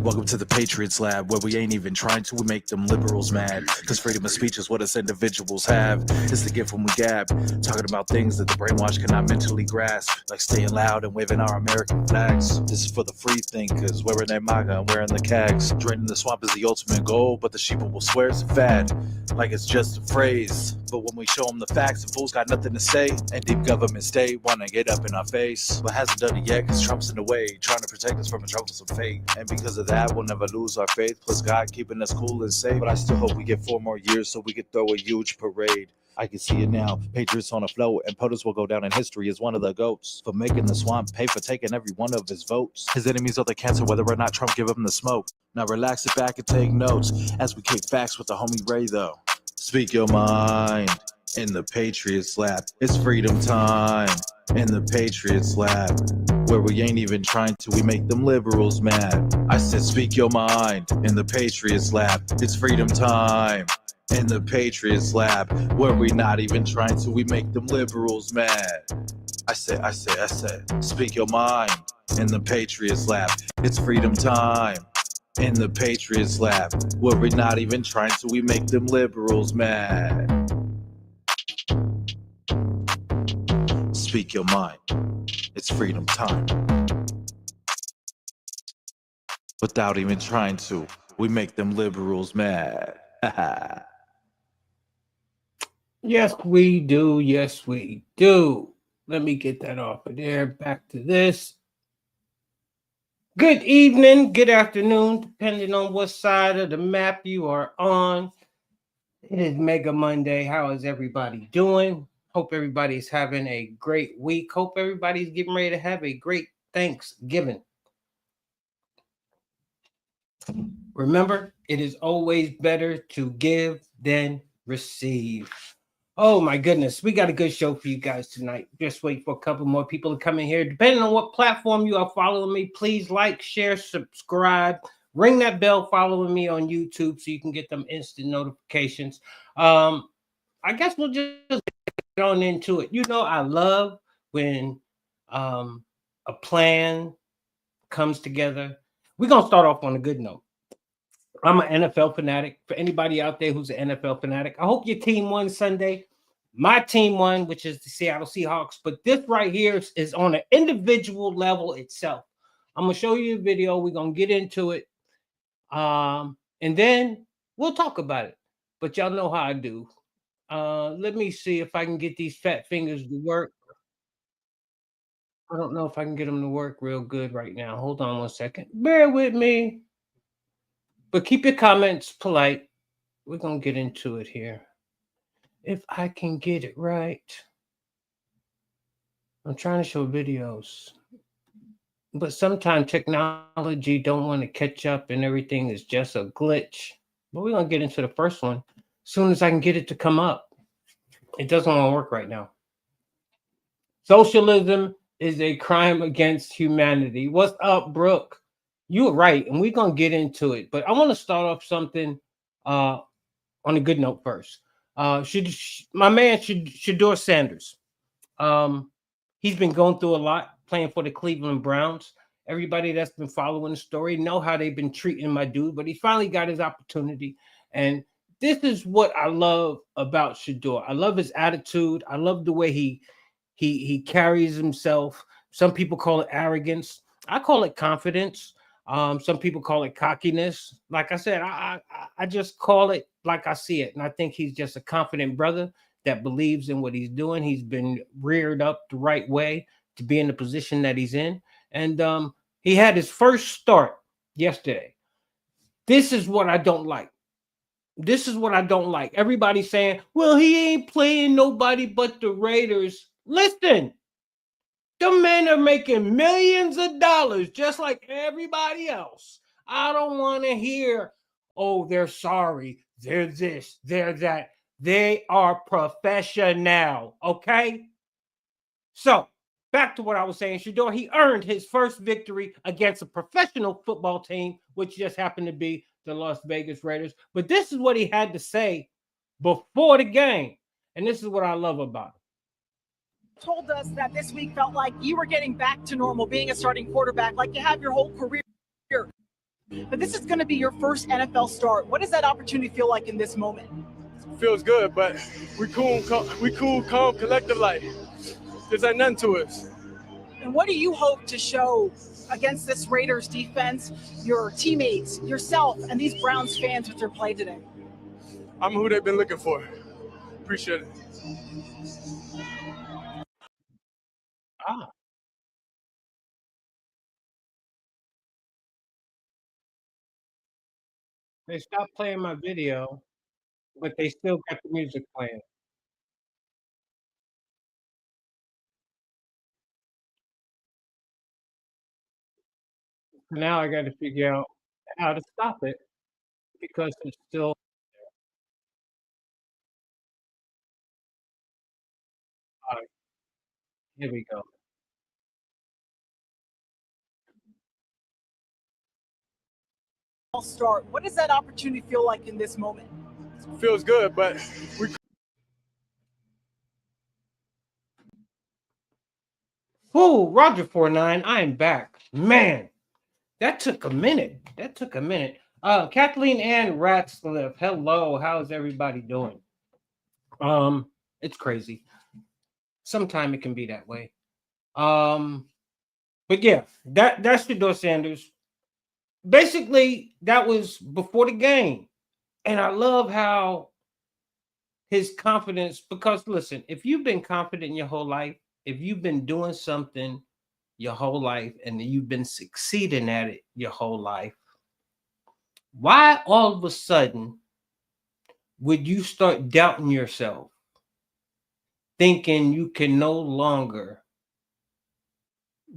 Welcome to the Patriots Lab, where we ain't even trying to, we make them liberals mad. Cause freedom of speech is what us individuals have. It's the gift when we gab, talking about things that the brainwash cannot mentally grasp, like staying loud and waving our American flags. This is for the free thinkers, wearing their MAGA and wearing the cags. Draining the swamp is the ultimate goal, but the sheeple will swear it's a fad, like it's just a phrase. But when we show them the facts, the fools got nothing to say, and deep government state wanna get up in our face, but hasn't done it yet cause Trump's in the way, trying to protect us from a troublesome fate. And because of that, we'll never lose our faith, plus God keeping us cool and safe. But I still hope we get 4 more years so we could throw a huge parade. I can see it now, Patriots on a float, and POTUS will go down in history as one of the GOATs for making the swamp pay for taking every one of his votes. His enemies are the cancer, whether or not Trump give him the smoke. Now relax it back and take notes as we kick facts with the homie Ray though. Speak your mind in the Patriots Lab. It's freedom time in the Patriots Lab, where we ain't even trying to, we make them liberals mad. I said speak your mind in the Patriots Lab. It's freedom time in the Patriots Lab, where we not even trying to, we make them liberals mad. I said, speak your mind in the Patriots Lab. It's freedom time in the Patriots Lab, where we not even trying to, we make them liberals mad. Speak your mind. It's freedom time. Without even trying to, we make them liberals mad. Yes, we do. Yes, we do. Let me get that off of there. Back to this. Good evening, good afternoon, depending on what side of the map you are on. It is Mega Monday. How is everybody doing? Hope everybody's having a great week. Hope everybody's getting ready to have a great Thanksgiving. Remember, it is always better to give than receive. Oh my goodness, we got a good show for you guys tonight. Just wait for a couple more people to come in here. Depending on what platform you are following me, please like, share, subscribe, ring that bell following me on YouTube so you can get them instant notifications. I guess we'll just get on into it. You know, I love when a plan comes together. We're going to start off on a good note. I'm an NFL fanatic. For anybody out there who's an NFL fanatic, I hope your team won Sunday. My team won, which is the Seattle Seahawks. But this right here is on an individual level itself. I'm going to show you a video. We're going to get into it. And then we'll talk about it. But y'all know how I do. Let me see if I can get these fat fingers to work. I don't know if I can get them to work real good right now. Hold on one second. Bear with me. But keep your comments polite. We're going to get into it here. If I can get it right. I'm trying to show videos. But sometimes technology don't want to catch up and everything is just a glitch. But we're going to get into the first one as soon as I can get it to come up. It doesn't want to work right now. Socialism is a crime against humanity. What's up, Brooke? You're right, and we're going to get into it. But I want to start off something on a good note first. My man, Shedeur Sanders. He's been going through a lot playing for the Cleveland Browns. Everybody that's been following the story know how they've been treating my dude, but he finally got his opportunity. And this is what I love about Shedeur. I love his attitude. I love the way he carries himself. Some people call it arrogance. I call it confidence. Some people call it cockiness. Like I said, I just call it like I see it. And I think he's just a confident brother that believes in what he's doing. He's been reared up the right way to be in the position that he's in. And he had his first start yesterday. This is what I don't like. This is what I don't like. Everybody's saying, well, he ain't playing nobody but the Raiders. Listen. The men are making millions of dollars just like everybody else. I don't want to hear, oh, they're sorry, they're this, they're that. They are professional, okay? So, back to what I was saying. Shedeur, he earned his first victory against a professional football team, which just happened to be the Las Vegas Raiders. But this is what he had to say before the game. And this is what I love about it. Told us that this week felt like you were getting back to normal, being a starting quarterback, like you have your whole career. But this is going to be your first NFL start. What does that opportunity feel like in this moment? Feels good, but we cool, calm, collective like. There's ain't nothing to us. And what do you hope to show against this Raiders defense, your teammates, yourself, and these Browns fans with your play today? I'm who they've been looking for. Appreciate it. Ah, they stopped playing my video, but they still got the music playing. Now I got to figure out how to stop it because it's still. All right, here we go. Start. What does that opportunity feel like in this moment? Feels good, but we. Ooh, Roger 49, I am back. Man, that took a minute. That took a minute. Kathleen Ann Ratsliff, hello. How's everybody doing? It's crazy. Sometimes it can be that way. But yeah, that's Shedeur Sanders. Basically, that was before the game. And I love how his confidence, because listen, if you've been confident your whole life, if you've been doing something your whole life and you've been succeeding at it your whole life, why all of a sudden would you start doubting yourself, thinking you can no longer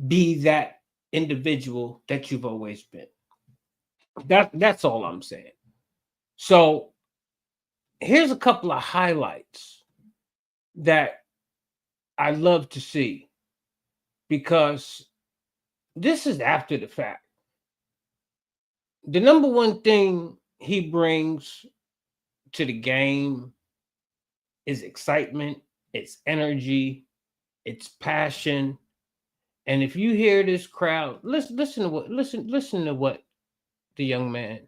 be that individual that you've always been? That's all I'm saying. So here's a couple of highlights that I love to see, because this is after the fact. The number one thing he brings to the game is excitement, it's energy, it's passion. And if you hear this crowd, listen to what the young man.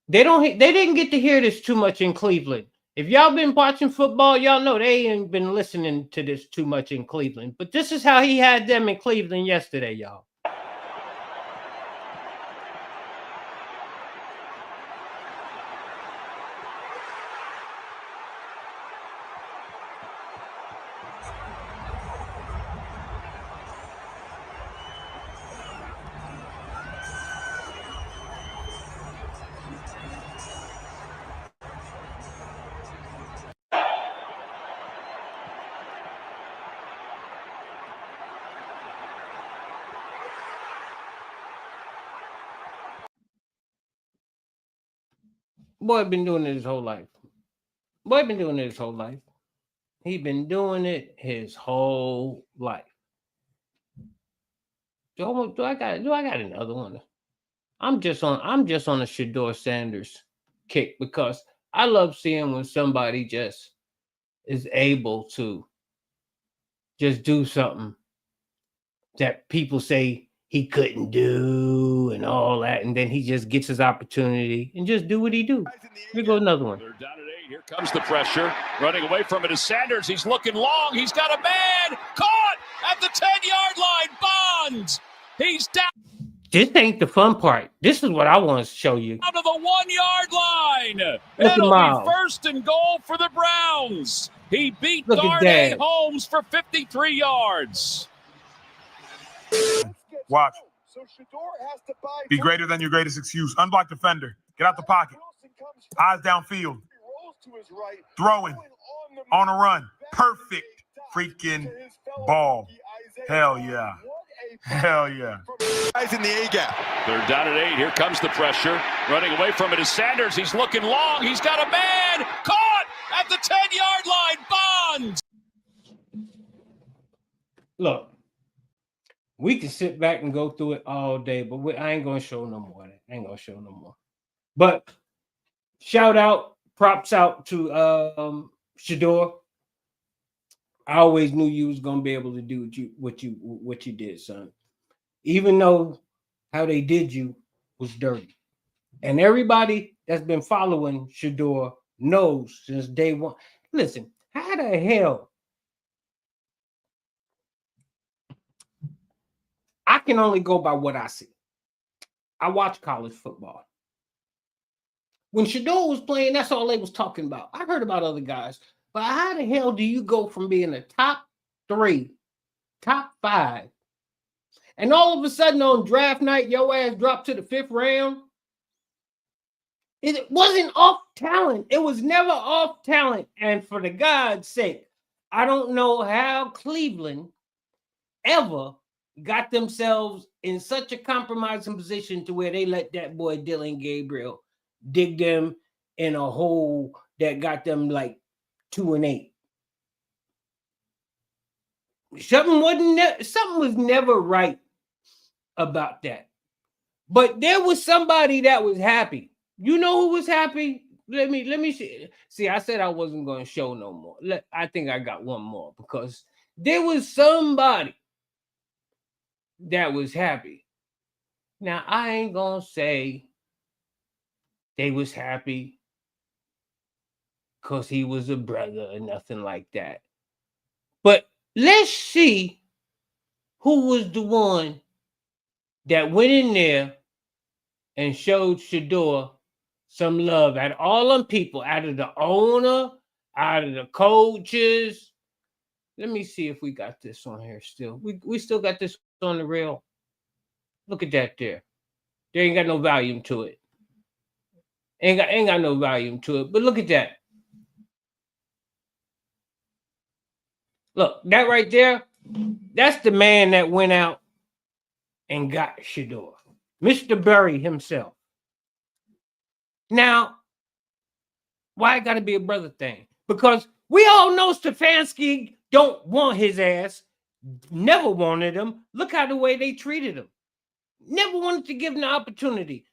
They didn't get to hear this too much in Cleveland. If y'all been watching football, y'all know they ain't been listening to this too much in Cleveland. But this is how he had them in Cleveland yesterday, y'all. Boy been doing it his whole life. Boy been doing it his whole life. He been doing it his whole life. Do I got another one? I'm just on a Shedeur Sanders kick, because I love seeing when somebody just is able to just do something that people say he couldn't do and all that, and then he just gets his opportunity and just do what he do. Here goes another one. They're down at 8. Here comes the pressure. Running away from it is Sanders. He's looking long. He's got a man caught at the 10-yard line. Bonds. He's down. This ain't the fun part. This is what I want to show you. Out to the 1-yard line. Look It'll at be first and goal for the Browns. He beat Look at Darnay that. Holmes for 53 yards. Watch. Be greater than your greatest excuse. Unblock defender. Get out the pocket. Eyes downfield. Throwing. On a run. Perfect freaking ball. Hell yeah. Hell yeah. Guys in the A-gap. They're down at 8. Here comes the pressure. Running away from it is Sanders. He's looking long. He's got a man caught at the 10-yard line. Bonds. Look, we can sit back and go through it all day, but I ain't gonna show no more. I ain't gonna show no more. But shout out, props out to Shedeur. I always knew you was gonna be able to do what you did, son. Even though how they did you, was dirty. And everybody that's been following Shedeur knows since day one. Listen, how the hell? I can only go by what I see. I watch college football. When Shedeur was playing, that's all they was talking about. I heard about other guys, but how the hell do you go from being a top 3, top 5, and all of a sudden on draft night, your ass dropped to the 5th round? It wasn't off talent. It was never off talent. And for the God's sake, I don't know how Cleveland ever got themselves in such a compromising position to where they let that boy Dillon Gabriel dig them in a hole that got them like 2-8. Something was never right about that. But there was somebody that was happy. You know who was happy? Let me see. See, I said I wasn't going to show no more. I think I got one more because there was somebody that was happy. Now, I ain't going to say they was happy because he was a brother or nothing like that. But let's see who was the one that went in there and showed Shedeur some love out of all them people, out of the owner, out of the coaches. Let me see if we got this on here still. We still got this on the reel. Look at that there. There ain't got no volume to it. Ain't got no volume to it. But look at that. Look, that right there, that's the man that went out and got Shedeur. Mr. Berry himself. Now, why it got to be a brother thing? Because we all know Stefanski don't want his ass. Never wanted him. Look how the way they treated him. Never wanted to give him the opportunity.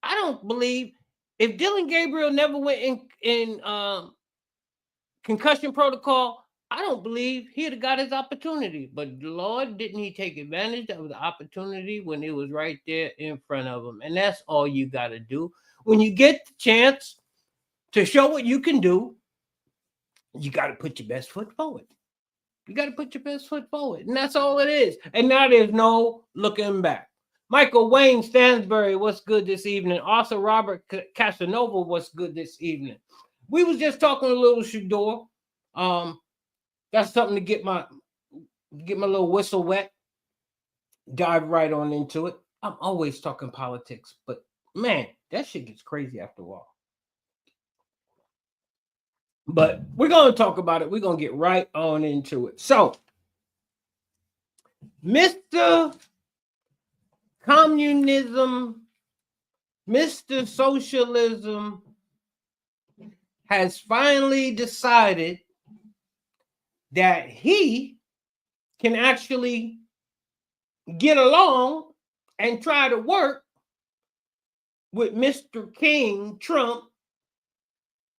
I don't believe if Dillon Gabriel never went in concussion protocol, I don't believe he'd have got his opportunity. But Lord, didn't he take advantage of the opportunity when it was right there in front of him? And that's all you got to do. When you get the chance to show what you can do, you got to put your best foot forward. You got to put your best foot forward. And that's all it is. And now there's no looking back. Michael Wayne Stansbury, what's good this evening? Arthur Robert Casanova, what's good this evening? We was just talking a little Shedeur. That's something to get my little whistle wet. Dive right on into it. I'm always talking politics, but man, that shit gets crazy after a while. But we're going to talk about it. We're going to get right on into it. So, Mr. Communism, Mr. Socialism has finally decided that he can actually get along and try to work with Mr. King Trump,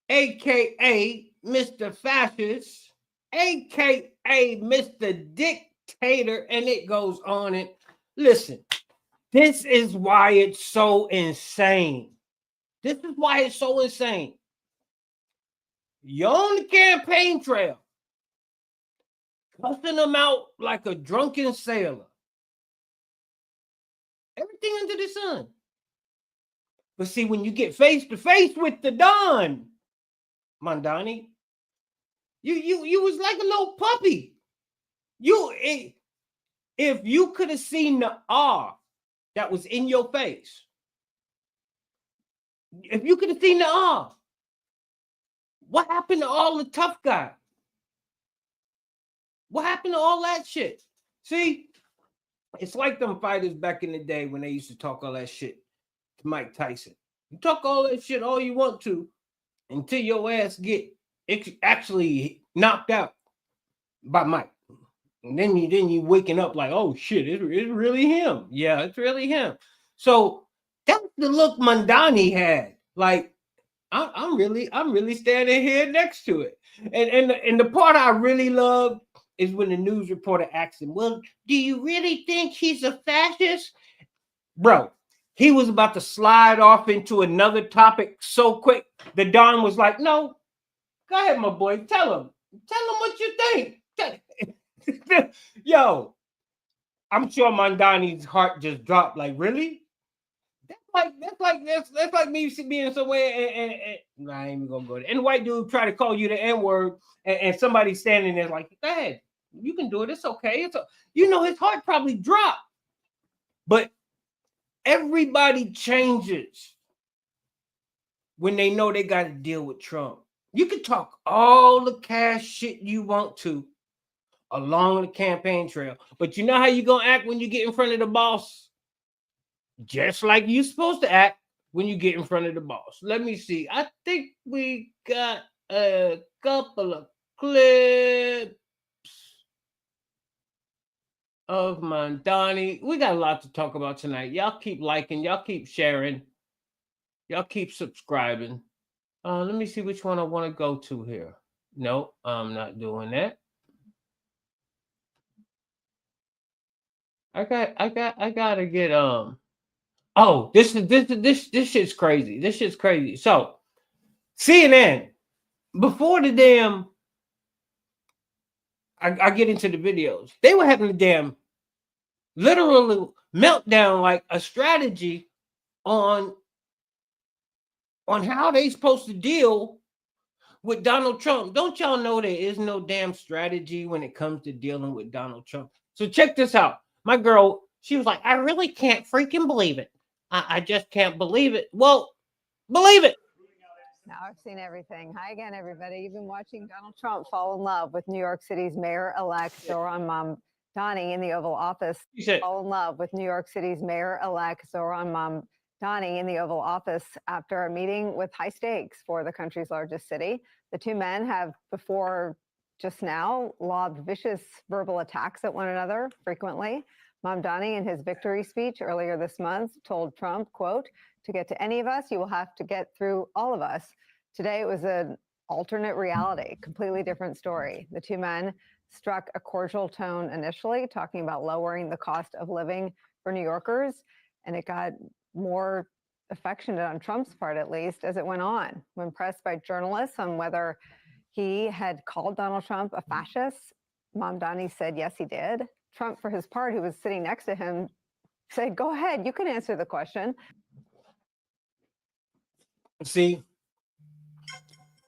a.k.a. Mr. Fascist, a.k.a. Mr. Dictator, and it goes on. And listen, this is why it's so insane. This is why it's so insane. You're on the campaign trail, cussing them out like a drunken sailor. Everything under the sun. But see, when you get face to face with the Don, Mamdani, you was like a little puppy. If you could have seen the awe that was in your face, if you could have seen the awe, what happened to all the tough guy? What happened to all that shit? See, it's like them fighters back in the day when they used to talk all that shit to Mike Tyson. You talk all that shit all you want to until your ass get actually knocked out by Mike. And then you waking up like, oh shit, it's really him. Yeah, it's really him. So that's the look Mamdani had. Like, I'm really standing here next to it. And the part I really loved is when the news reporter asked him, well, do you really think he's a fascist? Bro, he was about to slide off into another topic so quick. The Don was like, no, go ahead, my boy. Tell him what you think. Yo, I'm sure Mamdani's heart just dropped. Like, really? That's like me being somewhere and nah, I ain't even gonna go there. And the white dude try to call you the N-word and somebody standing there like, Dad, you can do it. It's okay. His heart probably dropped. But everybody changes when they know they got to deal with Trump. You can talk all the cash shit you want to along the campaign trail, but you know how you gonna act when you get in front of the boss? Just like you're supposed to act when you get in front of the boss. Let me see. I think we got a couple of clips of Mamdani. We got a lot to talk about tonight. Y'all keep liking, y'all keep sharing, y'all keep subscribing. Let me see which one I want to go to here. No, I'm not doing that. I gotta get oh, this shit's crazy. This shit's crazy. So CNN, before the damn I get into the videos, they were having a damn literal meltdown, like a strategy on how they supposed to deal with Donald Trump. Don't y'all know there is no damn strategy when it comes to dealing with Donald Trump? So check this out. My girl, she was like, I really can't freaking believe it. I just can't believe it. Well, believe it. Now I've seen everything. Hi again, everybody. You've been watching Donald Trump fall in love with New York City's mayor-elect Zohran Mamdani in the Oval Office. Fall in love with New York City's mayor-elect Zohran Mamdani in the Oval Office after a meeting with high stakes for the country's largest city. The two men have before just now lobbed vicious verbal attacks at one another frequently. Mamdani, in his victory speech earlier this month, told Trump, quote, to get to any of us, you will have to get through all of us. Today, it was an alternate reality, completely different story. The two men struck a cordial tone initially, talking about lowering the cost of living for New Yorkers, and it got more affectionate on Trump's part, at least, as it went on. When pressed by journalists on whether he had called Donald Trump a fascist, Mamdani said, yes, he did. Trump, for his part, who was sitting next to him, said, go ahead, you can answer the question. See,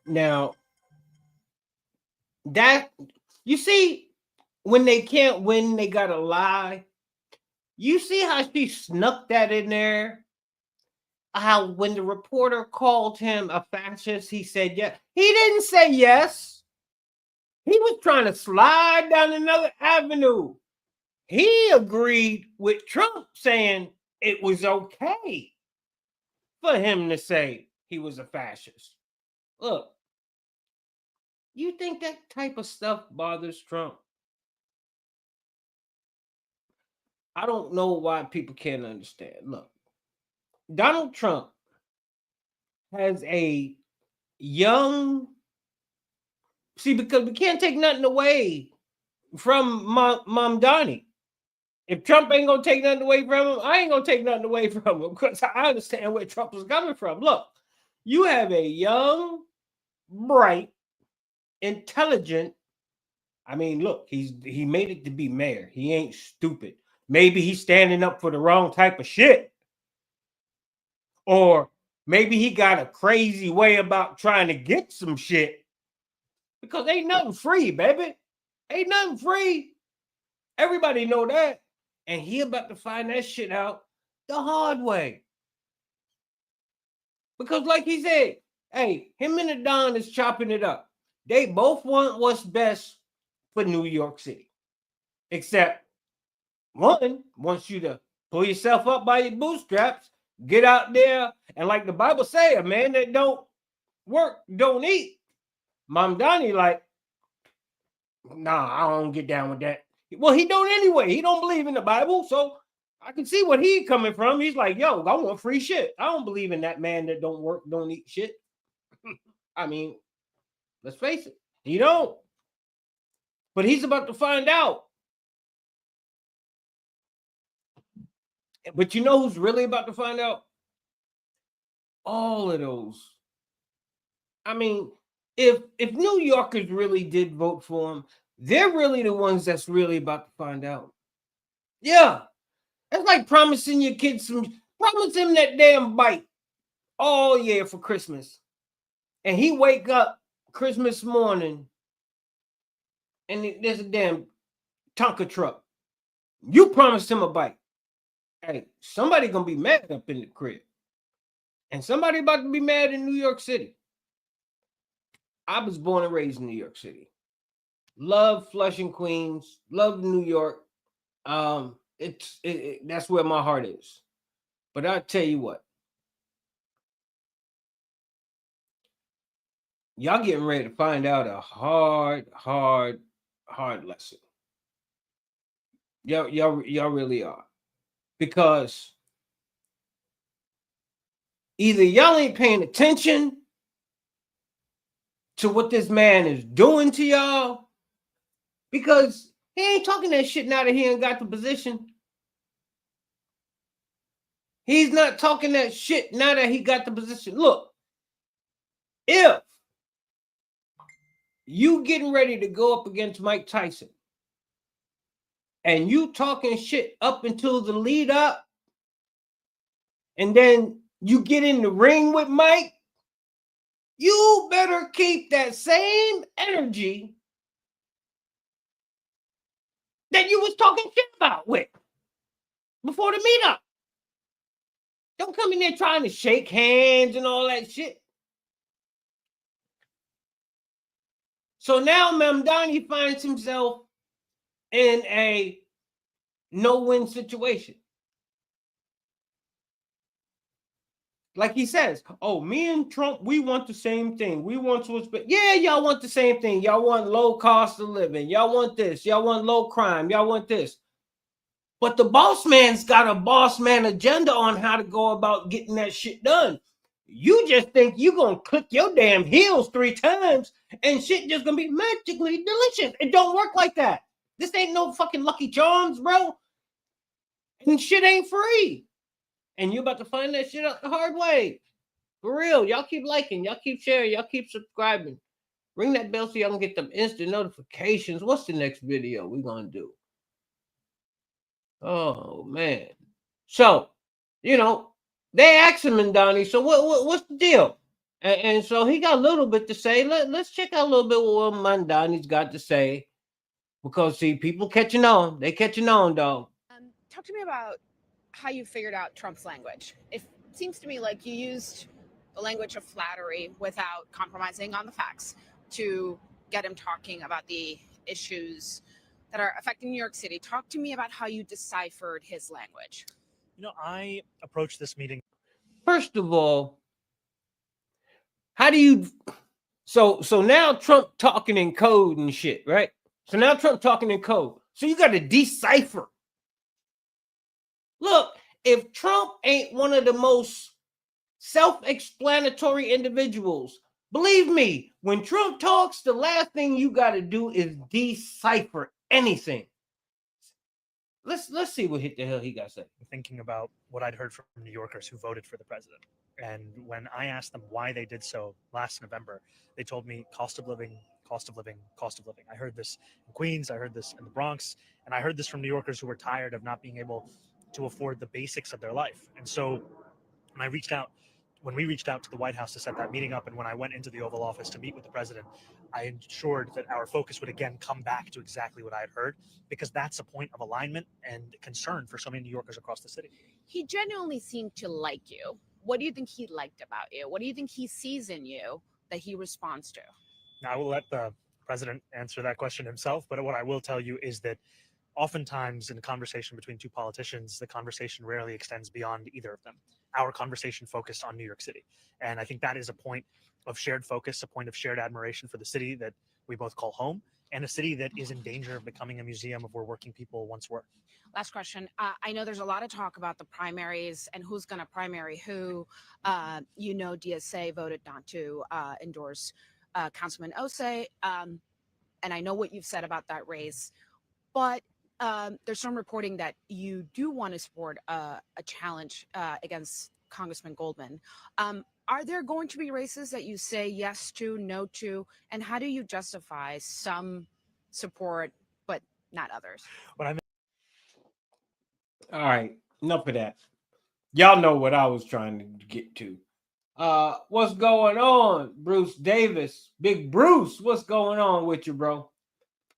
now that you see, when they can't win, they gotta lie. You see how she snuck that in there? How when the reporter called him a fascist, he said yes. He didn't say yes. He was trying to slide down another avenue. He agreed with Trump saying it was okay for him to say he was a fascist. Look, you think that type of stuff bothers Trump? I don't know why people can't understand. Look, Donald Trump has a young, see, because we can't take nothing away from Mamdani. If Trump ain't gonna take nothing away from him, I ain't gonna take nothing away from him because I understand where Trump was coming from. Look, you have a young, bright, intelligent. I mean, look, he made it to be mayor. He ain't stupid. Maybe he's standing up for the wrong type of shit. Or maybe he got a crazy way about trying to get some shit. Because ain't nothing free, baby. Ain't nothing free. Everybody know that. And he about to find that shit out the hard way. Because like he said, hey, him and the Don is chopping it up. They both want what's best for New York City. Except one wants you to pull yourself up by your bootstraps, get out there, and like the Bible say, a man that don't work, don't eat. Mamdani like, nah, I don't get down with that. Well, he don't anyway. He don't believe in the Bible, so I can see what he's coming from. He's like, yo, I want free shit. I don't believe in that man that don't work, don't eat shit. I mean, let's face it, he don't. But he's about to find out. But you know who's really about to find out? All of those. I mean, if New Yorkers really did vote for him, they're really the ones that's really about to find out. Yeah. That's like promising your kids promise him that damn bike all year for Christmas. And he wake up Christmas morning and there's a damn Tonka truck. You promised him a bike. Hey, somebody gonna be mad up in the crib. And somebody about to be mad in New York City. I was born and raised in New York City. Love Flushing, Queens. Love New York. That's where my heart is. But I'll tell you what. Y'all getting ready to find out a hard lesson. Y'all really are. Because either y'all ain't paying attention to what this man is doing to y'all, because he ain't talking that shit now that he ain't got the position. He's not talking that shit now that he got the position. Look, if you getting ready to go up against Mike Tyson and you talking shit up until the lead up, and then you get in the ring with Mike, you better keep that same energy that you was talking shit about with before the meetup. Don't come in there trying to shake hands and all that shit. So now Mamdani finds himself in a no-win situation. Like he says, oh, me and Trump, we want the same thing. We want to expect, yeah, y'all want the same thing. Y'all want low cost of living. Y'all want this. Y'all want low crime. Y'all want this. But the boss man's got a boss man agenda on how to go about getting that shit done. You just think you're going to click your damn heels 3 times and shit just going to be magically delicious. It don't work like that. This ain't no fucking Lucky Charms, bro. And shit ain't free. And you're about to find that shit out the hard way. For real. Y'all keep liking. Y'all keep sharing. Y'all keep subscribing. Ring that bell so y'all can get them instant notifications. What's the next video we're going to do? Oh, man. So, you know, they asked him, Mamdani, so what's the deal? And so he got a little bit to say. Let's check out a little bit what Mamdani's got to say. Because, see, people catching on. They catching on, dog. Talk to me about how you figured out Trump's language. It seems to me like you used the language of flattery without compromising on the facts to get him talking about the issues that are affecting New York City. Talk to me about how you deciphered his language. You know, I approached this meeting. First of all, how do you... So now Trump talking in code and shit, right? So now Trump talking in code. So you got to decipher. Look, if Trump ain't one of the most self-explanatory individuals, believe me, when Trump talks, the last thing you got to do is decipher anything. Let's see what the hell he got to say. Thinking about what I'd heard from New Yorkers who voted for the president. And when I asked them why they did so last November, they told me cost of living, cost of living, cost of living. I heard this in Queens, I heard this in the Bronx, and I heard this from New Yorkers who were tired of not being able to afford the basics of their life. And so when we reached out to the White House to set that meeting up, and when I went into the Oval Office to meet with the president, I ensured that our focus would again come back to exactly what I had heard, because that's a point of alignment and concern for so many New Yorkers across the city. He genuinely seemed to like you. What do you think he liked about you? What do you think he sees in you that he responds to? Now, I will let the president answer that question himself, but what I will tell you is that oftentimes in a conversation between two politicians, the conversation rarely extends beyond either of them. Our conversation focused on New York City. And I think that is a point of shared focus, a point of shared admiration for the city that we both call home, and a city that is in danger of becoming a museum of where working people once were. Last question. I know there's a lot of talk about the primaries and who's going to primary who. DSA voted not to endorse Councilman Osei. And I know what you've said about that race. But there's some reporting that you do want to support a challenge against Congressman Goldman. Are there going to be races that you say yes to, no to, and how do you justify some support but not others? All right, enough of that. Y'all know what I was trying to get to. What's going on, Bruce Davis? Big Bruce, what's going on with you, bro?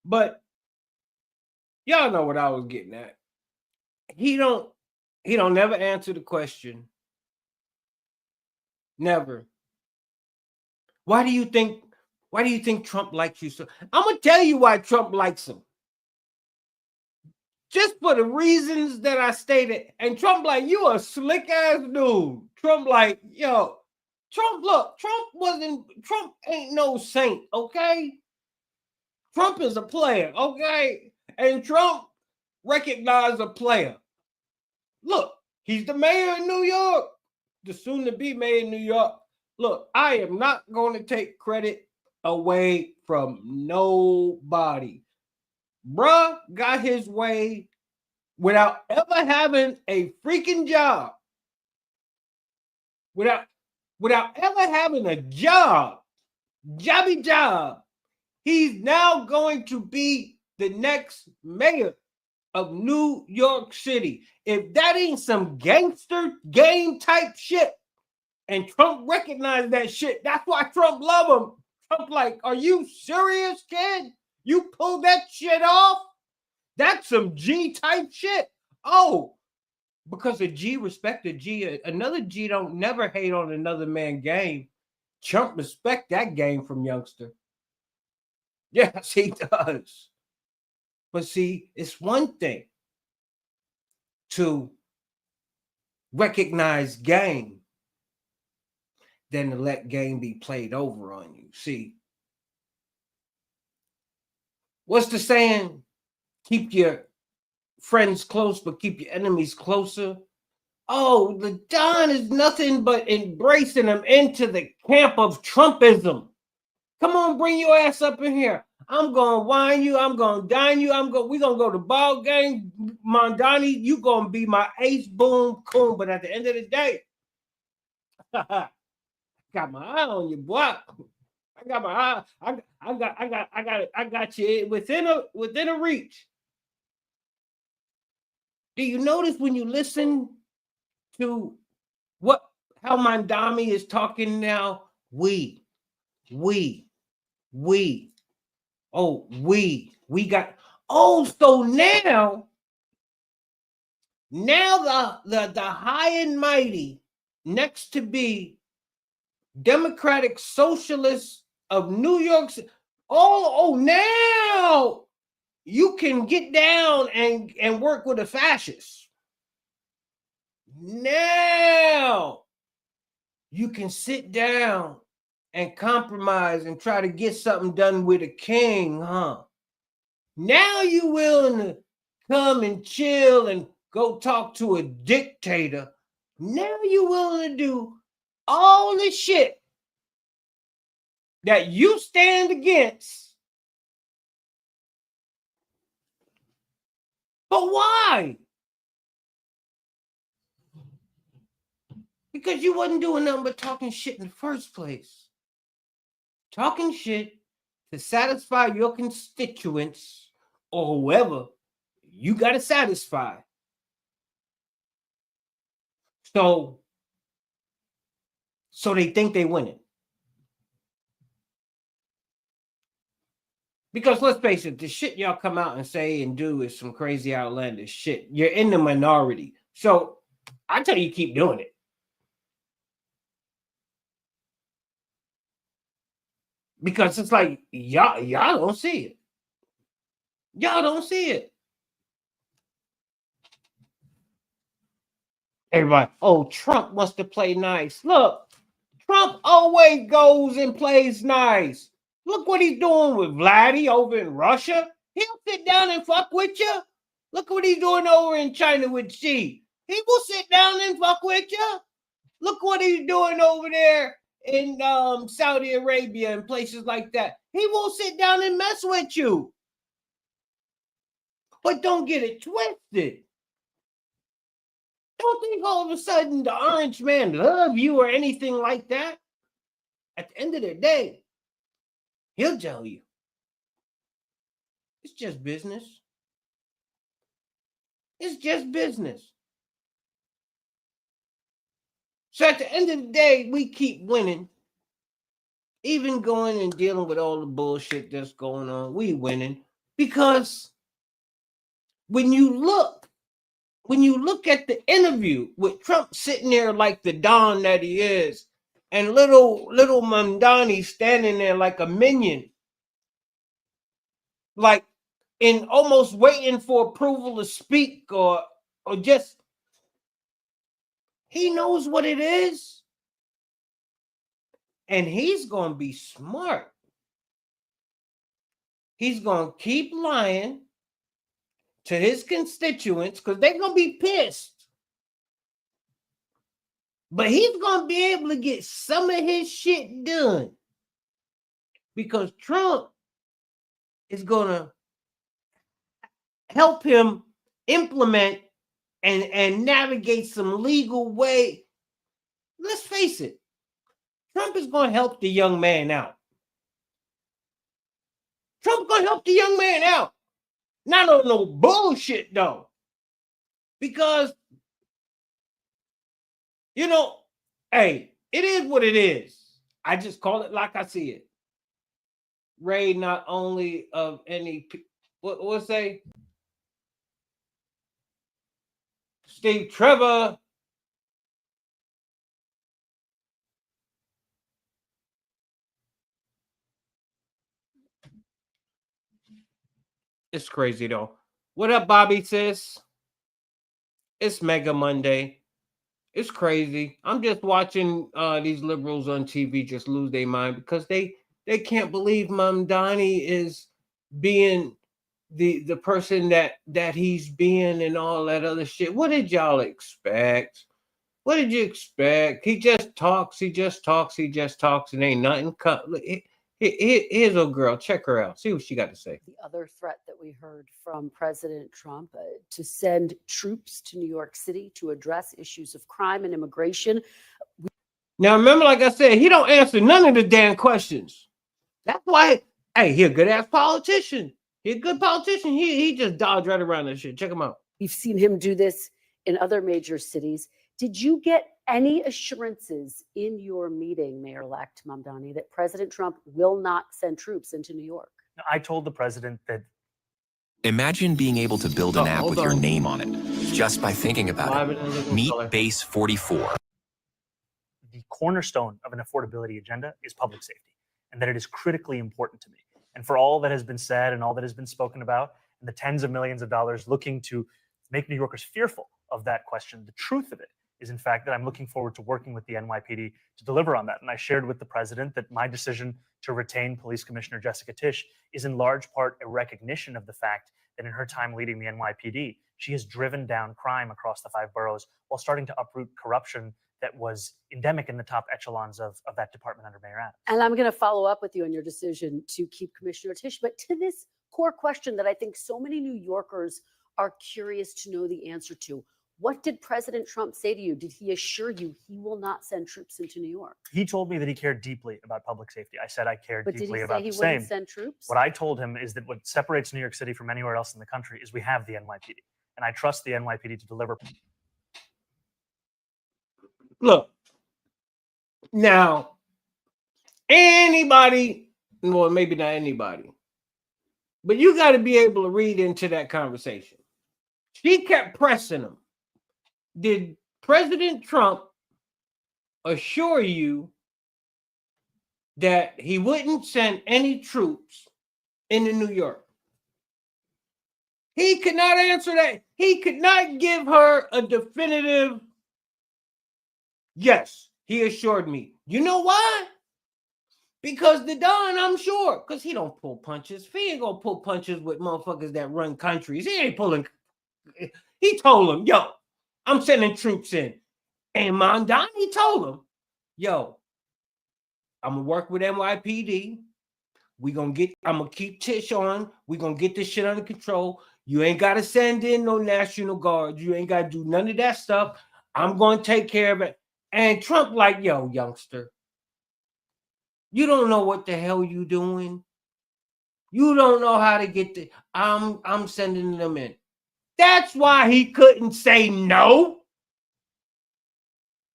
But y'all know what I was getting at. He don't never answer the question. Never. Why do you think Trump likes you so? I'm gonna tell you why Trump likes him. Just for the reasons that I stated. And Trump like, you a slick ass dude. Trump like, yo, Trump ain't no saint, okay? Trump is a player, okay? And Trump recognized a player. Look, he's the mayor of New York, the soon-to-be mayor of New York. Look, I am not going to take credit away from nobody. Bruh got his way without ever having a freaking job. Without ever having a job. He's now going to be the next mayor of New York City. If that ain't some gangster game type shit, and Trump recognized that shit, that's why Trump love him. Trump like, are you serious, kid? You pulled that shit off? That's some G type shit. Oh, because a G respect a G. Another G don't never hate on another man game. Trump respect that game from youngster. Yes, he does. But see, it's one thing to recognize game than to let game be played over on you. See, what's the saying? Keep your friends close, but keep your enemies closer. Oh, the Don is nothing but embracing them into the camp of Trumpism. Come on, bring your ass up in here. I'm gonna wine you. I'm gonna dine you. We're gonna go to ball game. Mamdani, you gonna be my ace boom coon. But at the end of the day, got my eye on you, boy. I got my eye. I got you within a reach. Do you notice when you listen to how Mamdani is talking now? We got. Oh, so now the high and mighty next to be Democratic Socialists of New York City. Oh, now you can get down and work with a fascist. Now you can sit down and compromise and try to get something done with a king, huh? Now you willing to come and chill and go talk to a dictator. Now you willing to do all the shit that you stand against. But why? Because you wasn't doing nothing but talking shit in the first place. Talking shit to satisfy your constituents or whoever you got to satisfy. So they think they winning. Because let's face it, the shit y'all come out and say and do is some crazy outlandish shit. You're in the minority. So I tell you, keep doing it. Because it's like, y'all don't see it. Y'all don't see it. Everybody, oh, Trump wants to play nice. Look, Trump always goes and plays nice. Look what he's doing with Vladdy over in Russia. He'll sit down and fuck with you. Look what he's doing over in China with Xi. He will sit down and fuck with you. Look what he's doing over there in Saudi Arabia and places like that. He won't sit down and mess with you. But don't get it twisted. Don't think all of a sudden the orange man love you or anything like that. At the end of the day, he'll tell you. It's just business. It's just business. So at the end of the day, we keep winning. Even going and dealing with all the bullshit that's going on, we winning. Because when you look at the interview with Trump sitting there like the Don that he is, and little Mamdani standing there like a minion, like in almost waiting for approval to speak or just, he knows what it is. And he's going to be smart. He's going to keep lying to his constituents because they're going to be pissed. But he's going to be able to get some of his shit done because Trump is going to help him implement and navigate some legal way. Let's face it. Trump is going to help the young man out. Trump's going to help the young man out. Not on no bullshit, though. Because, you know, hey, it is what it is. I just call it like I see it. Ray, not only of any, what's say? Steve Trevor. It's crazy though. What up, Bobby sis? It's Mega Monday. It's crazy. I'm just watching these liberals on TV just lose their mind because they can't believe Mamdani is being the person that he's being and all that other shit. What did y'all expect? What did you expect? He just talks, and ain't nothing. Here's a girl. Check her out. See what she got to say. The other threat that we heard from President Trump to send troops to New York City to address issues of crime and immigration. Now, remember, like I said, he don't answer none of the damn questions. That's why, hey, he a good-ass politician. He a good politician. He just dodged right around that shit. Check him out. We've seen him do this in other major cities. Did you get any assurances in your meeting, Mayor-elect Mamdani, that President Trump will not send troops into New York? I told the president that. Imagine being able to build an app with your name on it just by thinking about it. Meet Base 44. The cornerstone of an affordability agenda is public safety, and that it is critically important to me. And for all that has been said and all that has been spoken about, and the tens of millions of dollars looking to make New Yorkers fearful of that question, the truth of it is, in fact, that I'm looking forward to working with the NYPD to deliver on that. And I shared with the president that my decision to retain Police Commissioner Jessica Tisch is in large part a recognition of the fact that in her time leading the NYPD, she has driven down crime across the 5 boroughs while starting to uproot corruption that was endemic in the top echelons of that department under Mayor Adams. And I'm going to follow up with you on your decision to keep Commissioner Tisch. But to this core question that I think so many New Yorkers are curious to know the answer to, what did President Trump say to you? Did he assure you he will not send troops into New York? He told me that he cared deeply about public safety. I said I cared deeply about the same. But did he say he wouldn't send troops? What I told him is that what separates New York City from anywhere else in the country is we have the NYPD. And I trust the NYPD to deliver. Look, now, anybody, well, maybe not anybody, but you got to be able to read into that conversation. She kept pressing him. Did President Trump assure you that he wouldn't send any troops into New York? He could not answer that. He could not give her a definitive yes. He assured me. You know why? Because the Don, I'm sure, because he don't pull punches. He ain't gonna pull punches with motherfuckers that run countries. He ain't pulling. He told him, yo, I'm sending troops in. And Mamdani told him, yo, I'm gonna work with NYPD. I'm gonna keep Tisch on. We're gonna get this shit under control. You ain't got to send in no National Guard. You ain't got to do none of that stuff. I'm going to take care of it. And Trump like, yo, youngster, you don't know what the hell you doing. You don't know how to get the, I'm sending them in. That's why he couldn't say no.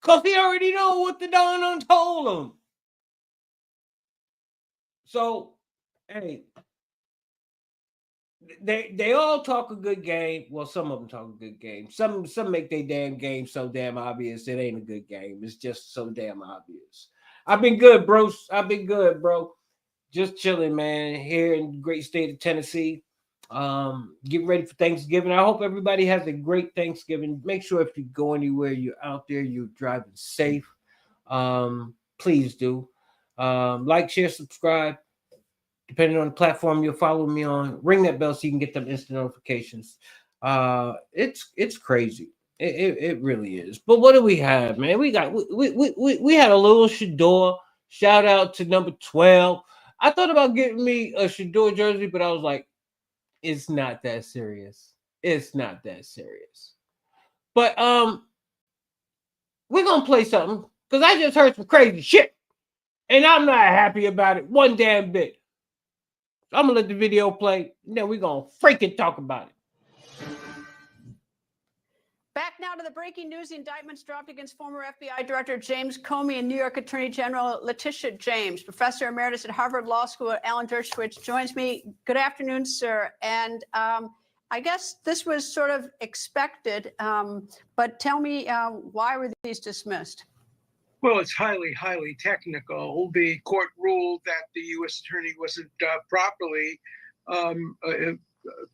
Because he already know what the Don told him. So, hey, they all talk a good game. Well, some of them talk a good game. Some make their damn game so damn obvious it ain't a good game. It's just so damn obvious. I've been good, bro. I've been good, bro. Just chilling, man, here in the great state of Tennessee. Get ready for Thanksgiving. I hope everybody has a great Thanksgiving. Make sure if you go anywhere, you're out there, you're driving safe. Please do. Like, share, subscribe. Depending on the platform you'll follow me on, ring that bell so you can get them instant notifications. It's crazy. It really is. But what do we have, man? We had a little Shedeur. Shout out to number 12. I thought about getting me a Shedeur jersey, but I was like, it's not that serious. It's not that serious. But we're gonna play something because I just heard some crazy shit, and I'm not happy about it one damn bit. I'm gonna let the video play, and then we're gonna freaking talk about it. Back now to the breaking news. The indictments dropped against former FBI Director James Comey and New York Attorney General Letitia James. Professor Emeritus at Harvard Law School, Alan Dershowitz, joins me. Good afternoon, sir. And I guess this was sort of expected, but tell me, why were these dismissed? Well, it's highly, highly technical. The court ruled that the U.S. attorney wasn't properly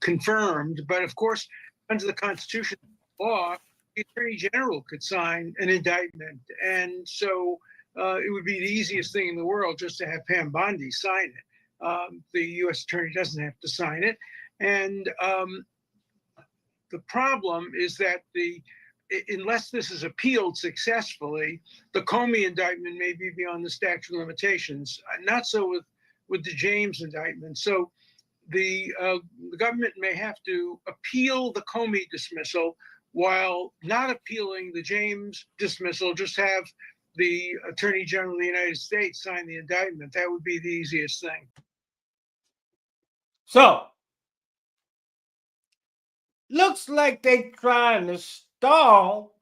confirmed. But of course, under the Constitution law, the attorney general could sign an indictment. And so it would be the easiest thing in the world just to have Pam Bondi sign it. The U.S. attorney doesn't have to sign it. And the problem is that unless this is appealed successfully, the Comey indictment may be beyond the statute of limitations. Not so with the James indictment. So the government may have to appeal the Comey dismissal while not appealing the James dismissal, just have the Attorney General of the United States sign the indictment. That would be the easiest thing. So, looks like they're trying to stall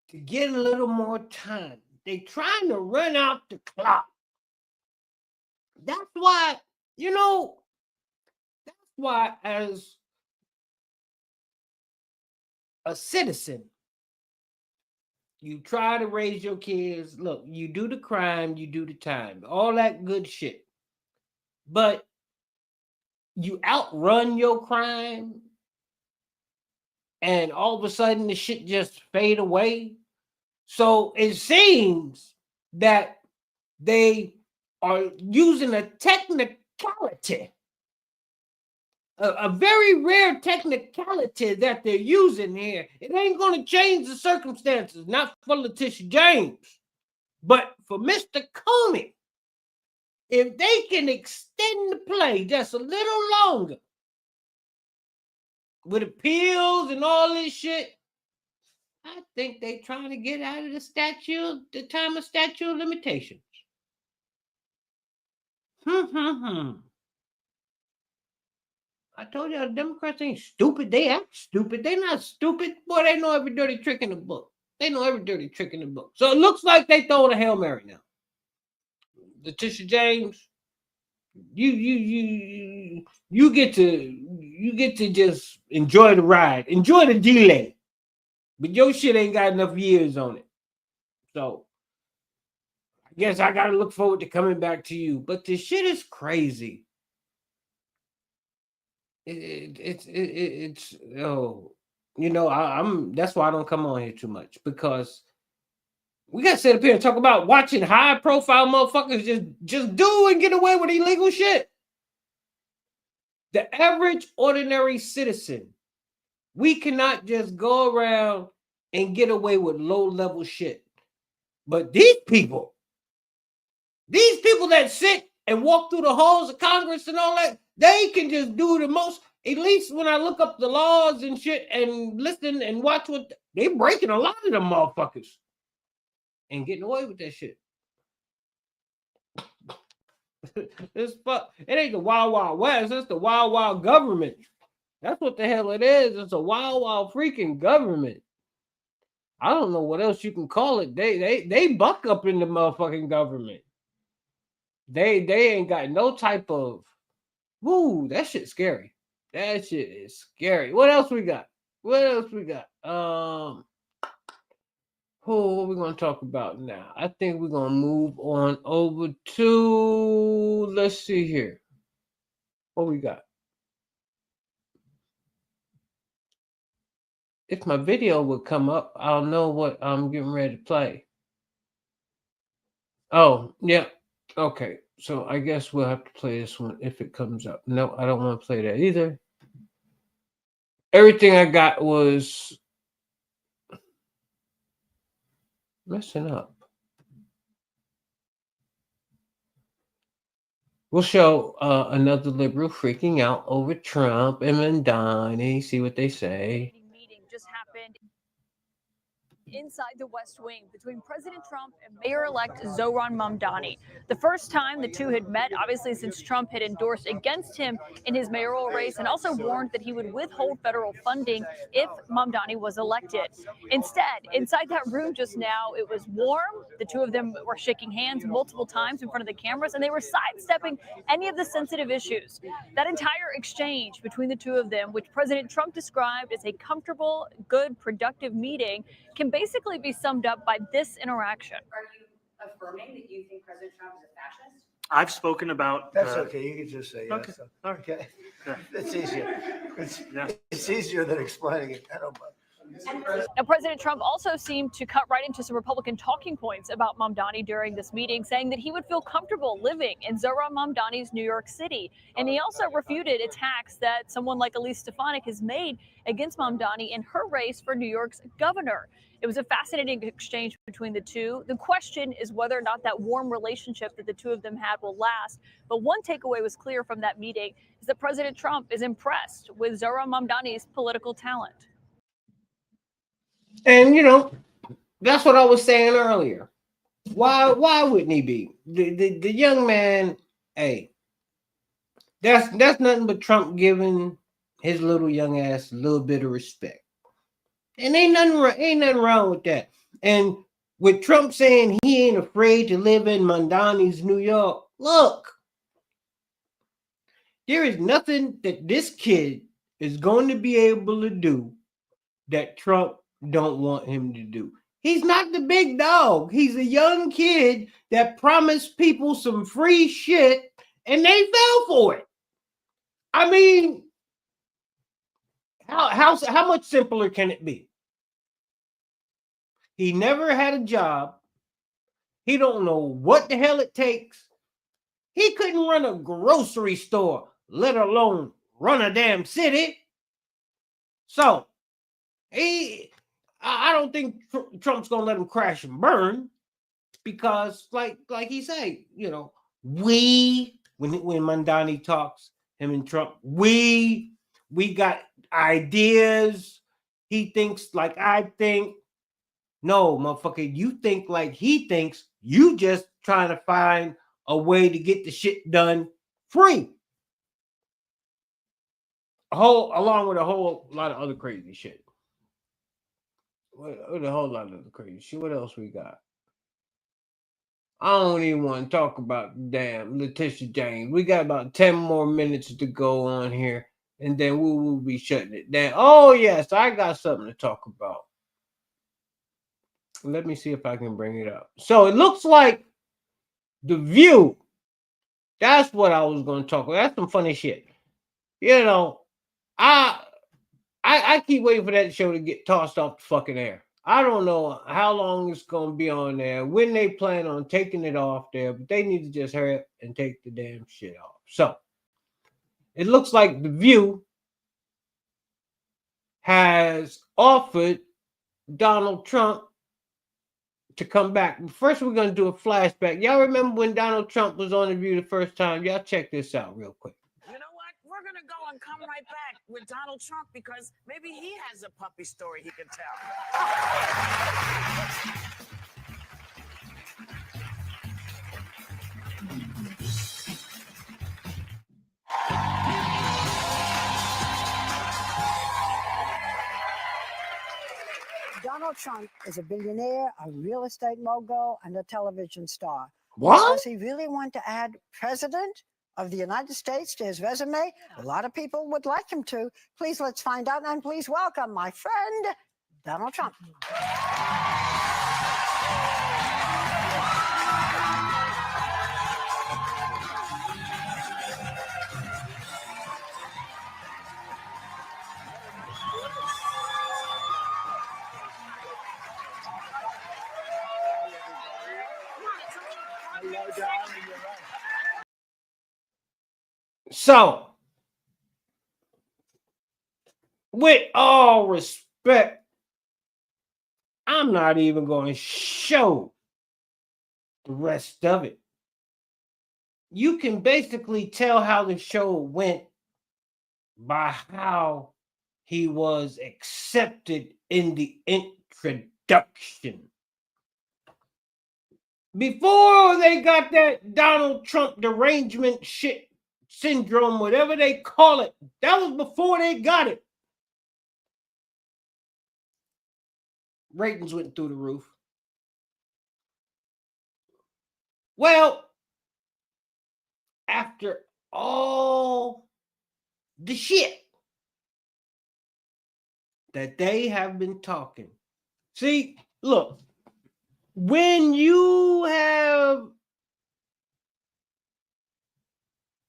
to get a little more time. They're trying to run out the clock. That's why, that's why as a citizen, you try to raise your kids. Look, you do the crime, you do the time, all that good shit. But you outrun your crime and all of a sudden the shit just fade away. So it seems that they are using a technicality, a very rare technicality that they're using here. It ain't going to change the circumstances, not for Letitia James, but for Mr. Comey. If they can extend the play just a little longer with appeals and all this shit, I think they're trying to get out of the time of statute of limitations. I told you the Democrats ain't stupid. They act stupid. They not stupid. Boy, they know every dirty trick in the book. They know every dirty trick in the book. So it looks like they throwing a Hail Mary now. Letitia James, you get to just enjoy the ride. Enjoy the delay. But your shit ain't got enough years on it. So I guess I gotta look forward to coming back to you. But this shit is crazy. That's why I don't come on here too much, because we gotta sit up here and talk about watching high profile motherfuckers just do and get away with illegal shit. The average ordinary citizen, we cannot just go around and get away with low level shit. But these people that sit and walk through the halls of Congress and all that, they can just do the most At least when I look up the laws and shit and listen and watch what they breaking a lot of them motherfuckers and getting away with that shit. It ain't the Wild Wild West. It's the Wild Wild government. That's what the hell it is. It's a wild, wild freaking government. I don't know what else you can call it. They buck up in the motherfucking government. They ain't got no type of woo. That shit's scary. That shit is scary. What else we got? What else we got? What we gonna talk about now? I think we're gonna move on over to, let's see here. What we got? If my video would come up, I'll know what I'm getting ready to play. Oh, yeah. Okay. So I guess we'll have to play this one if it comes up. No, I don't want to play that either. Everything I got was messing up. We'll show another liberal freaking out over Trump and Mamdani. See what they say. Meeting just happened inside the West Wing between President Trump and Mayor-elect Zohran Mamdani. The first time the two had met, obviously, since Trump had endorsed against him in his mayoral race and also warned that he would withhold federal funding if Mamdani was elected. Instead, inside that room just now, it was warm. The two of them were shaking hands multiple times in front of the cameras, and they were sidestepping any of the sensitive issues. That entire exchange between the two of them, which President Trump described as a comfortable, good, productive meeting, can basically be summed up by this interaction. Are you affirming that you think President Trump is a fascist? I've spoken about. That's okay. You can just say okay. Yes. Okay. It's easier. It's easier than explaining it. I don't mind. Now, President Trump also seemed to cut right into some Republican talking points about Mamdani during this meeting, saying that he would feel comfortable living in Zohran Mamdani's New York City. And he also refuted attacks that someone like Elise Stefanik has made against Mamdani in her race for New York's governor. It was a fascinating exchange between the two. The question is whether or not that warm relationship that the two of them had will last. But one takeaway was clear from that meeting is that President Trump is impressed with Zohran Mamdani's political talent. And, you know, that's what I was saying earlier. Why wouldn't he be? The young man, hey, that's nothing but Trump giving his little young ass a little bit of respect. And ain't nothing wrong with that. And with Trump saying he ain't afraid to live in Mamdani's New York, look, there is nothing that this kid is going to be able to do that Trump don't want him to do. He's not the big dog. He's a young kid that promised people some free shit and they fell for it. I mean, how much simpler can it be? He never had a job. He don't know what the hell it takes. He couldn't run a grocery store, let alone run a damn city. So, I don't think Trump's gonna let him crash and burn, because like he said, you know, when Mamdani talks, him and Trump, we got ideas. He thinks like I think. No, motherfucker, you think like he thinks. You just trying to find a way to get the shit done free. Along with a whole lot of other crazy shit. With a whole lot of other crazy shit. What else we got? I don't even want to talk about damn Letitia James. We got about 10 more minutes to go on here, and then we will be shutting it down. Oh, yes, I got something to talk about. Let me see if I can bring it up. So it looks like The View. That's what I was going to talk about. That's some funny shit. You know, I keep waiting for that show to get tossed off the fucking air. I don't know how long it's going to be on there, when they plan on taking it off there, but they need to just hurry up and take the damn shit off. So it looks like The View has offered Donald Trump to come back. First, we're going to do a flashback. Y'all remember when Donald Trump was on The View the first time? Y'all check this out real quick. You know what? We're going to go and come right back with Donald Trump because maybe he has a puppy story he can tell. Donald Trump is a billionaire, a real estate mogul, and a television star. What? Does he really want to add President of the United States to his resume? A lot of people would like him to. Please, let's find out, and please welcome my friend, Donald Trump. So, with all respect, I'm not even going to show the rest of it. You can basically tell how the show went by how he was accepted in the introduction. Before they got that Donald Trump derangement shit syndrome, whatever they call it, that was before they got it. Ratings went through the roof. Well, after all the shit that they have been talking, see, look, when you have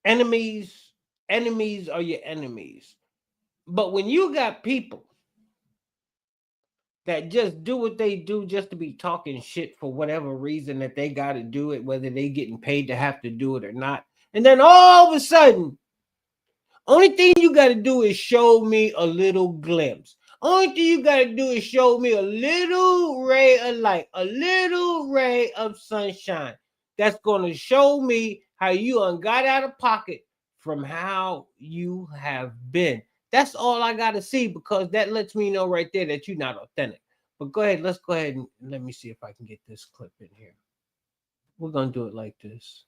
enemies are your enemies. But when you got people that just do what they do just to be talking shit for whatever reason that they got to do it, whether they getting paid to have to do it or not, and then all of a sudden, only thing you got to do is show me a little glimpse. Only thing you got to do is show me a little ray of light, a little ray of sunshine. That's going to show me how you got out of pocket from how you have been. That's all I got to see, because that lets me know right there that you're not authentic. But go ahead. Let's go ahead and let me see if I can get this clip in here. We're going to do it like this.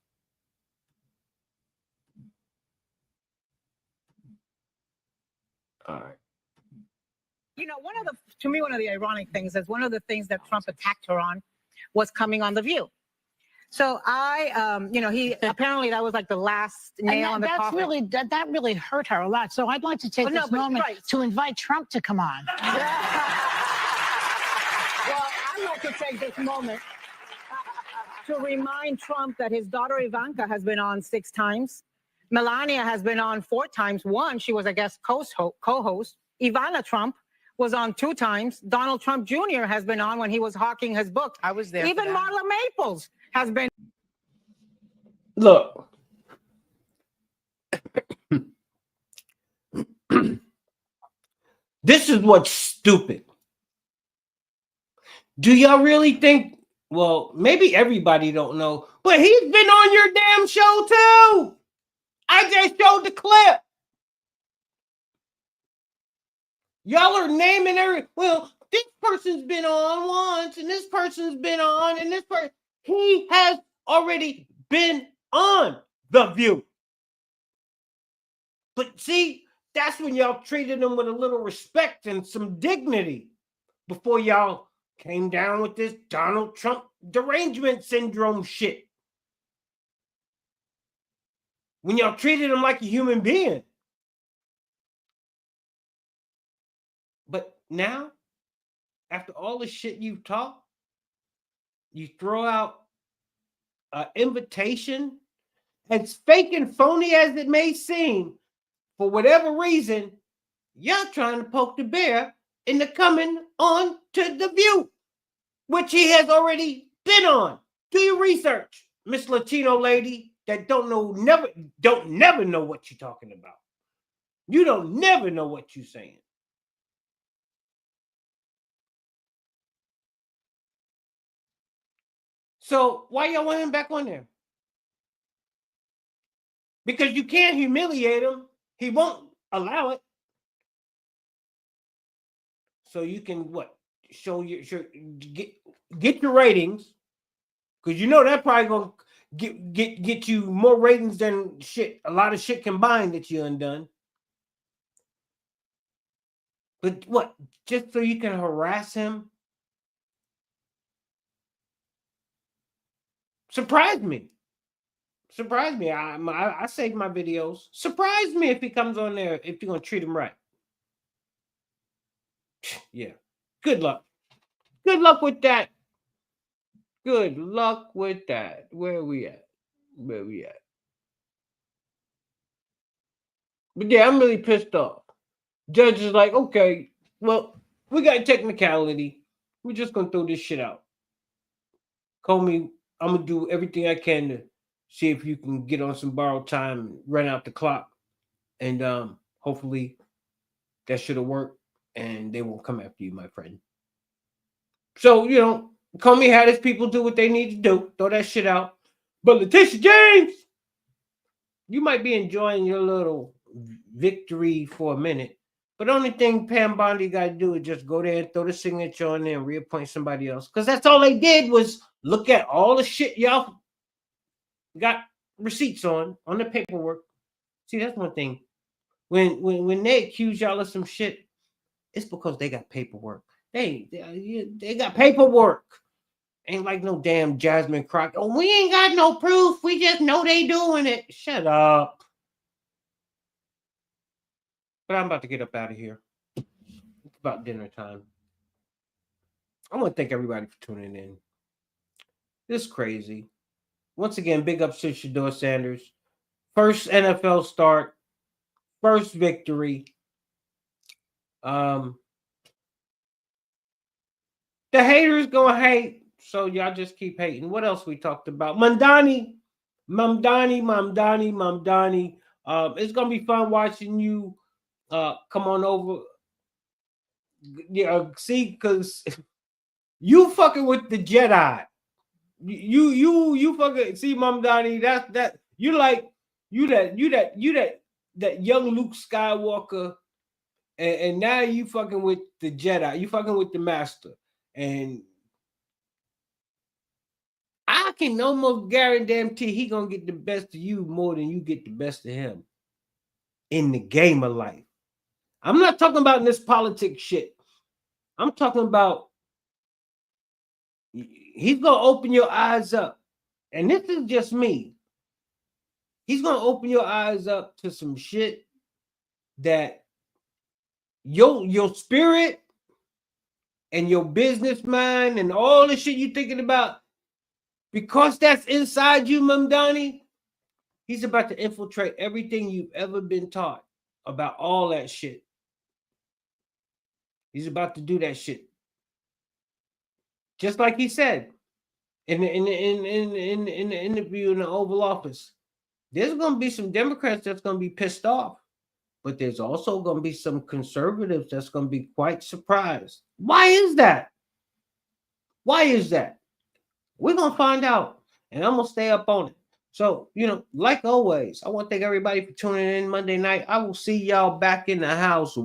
All right. You know, one of the ironic things is one of the things that Trump attacked her on was coming on The View. So he apparently that was like the last nail in the coffin. That really hurt her a lot. So I'd like to take this moment to invite Trump to come on. Well, I'd like to take this moment to remind Trump that his daughter Ivanka has been on 6 times. Melania has been on 4 times. One, she was a guest co-host. Ivana Trump was on 2 times. Donald Trump Jr. has been on when he was hawking his book. I was there. Even Marla Maples has been. Look. This is what's stupid. Do y'all really think, well, maybe everybody don't know, but he's been on your damn show too. I just showed the clip. Y'all are naming well, this person's been on once, and this person's been on, and this person. He has already been on The View. But see, that's when y'all treated him with a little respect and some dignity before y'all came down with this Donald Trump derangement syndrome shit. When y'all treated him like a human being. But now, after all the shit you've talked, you throw out an invitation, as fake and phony as it may seem, for whatever reason, you're trying to poke the bear into coming on to The View, which he has already been on. Do your research, Miss Latino lady that don't never know what you're talking about. You don't never know what you're saying. So why y'all want him back on there? Because you can't humiliate him He won't allow it. So you can what? Get your ratings, because you know that probably gonna get you more ratings than shit. A lot of shit combined that you undone. But what? Just so you can harass him? Surprise me. Surprise me. I save my videos. Surprise me if he comes on there, if you're gonna treat him right. Yeah. Good luck. Good luck with that. Good luck with that. Where are we at? Where are we at? But yeah, I'm really pissed off. Judge is like, okay, well, we got a technicality. We're just gonna throw this shit out. Comey, I'm gonna do everything I can to see if you can get on some borrowed time and run out the clock. And hopefully that should have worked and they won't come after you, my friend. So, you know, Comey had his people do what they need to do, throw that shit out. But Letitia James, you might be enjoying your little victory for a minute, but the only thing Pam Bondi got to do is just go there and throw the signature on there and reappoint somebody else. Because that's all they did was look at all the shit y'all got receipts on the paperwork. See, that's one thing. When they accuse y'all of some shit, it's because they got paperwork. They got paperwork. Ain't like no damn Jasmine Crockett. Oh, we ain't got no proof. We just know they doing it. Shut up. But I'm about to get up out of here. It's about dinner time. I want to thank everybody for tuning in. This is crazy. Once again, big ups to Shedeur Sanders. First NFL start. First victory. The haters gonna hate, so y'all just keep hating. What else we talked about? Mamdani. It's gonna be fun watching you come on over. Yeah, see, because you fucking with the Jedi. You fucking see, Mamdani. That you like that young Luke Skywalker, and now you fucking with the Jedi. You fucking with the Master, and I can almost guarantee he gonna get the best of you more than you get the best of him in the game of life. I'm not talking about this politics shit. I'm talking about he's gonna open your eyes up, and this is just me. He's gonna open your eyes up to some shit that your spirit and your business mind and all the shit you're thinking about, because that's inside you, Mamdani. He's about to infiltrate everything you've ever been taught about all that shit. He's about to do that shit. Just like he said in the interview in the Oval Office. There's going to be some Democrats that's going to be pissed off, but there's also going to be some conservatives that's going to be quite surprised. Why is that? Why is that? We're going to find out, and I'm going to stay up on it. So, you know, like always, I want to thank everybody for tuning in Monday night. I will see y'all back in the house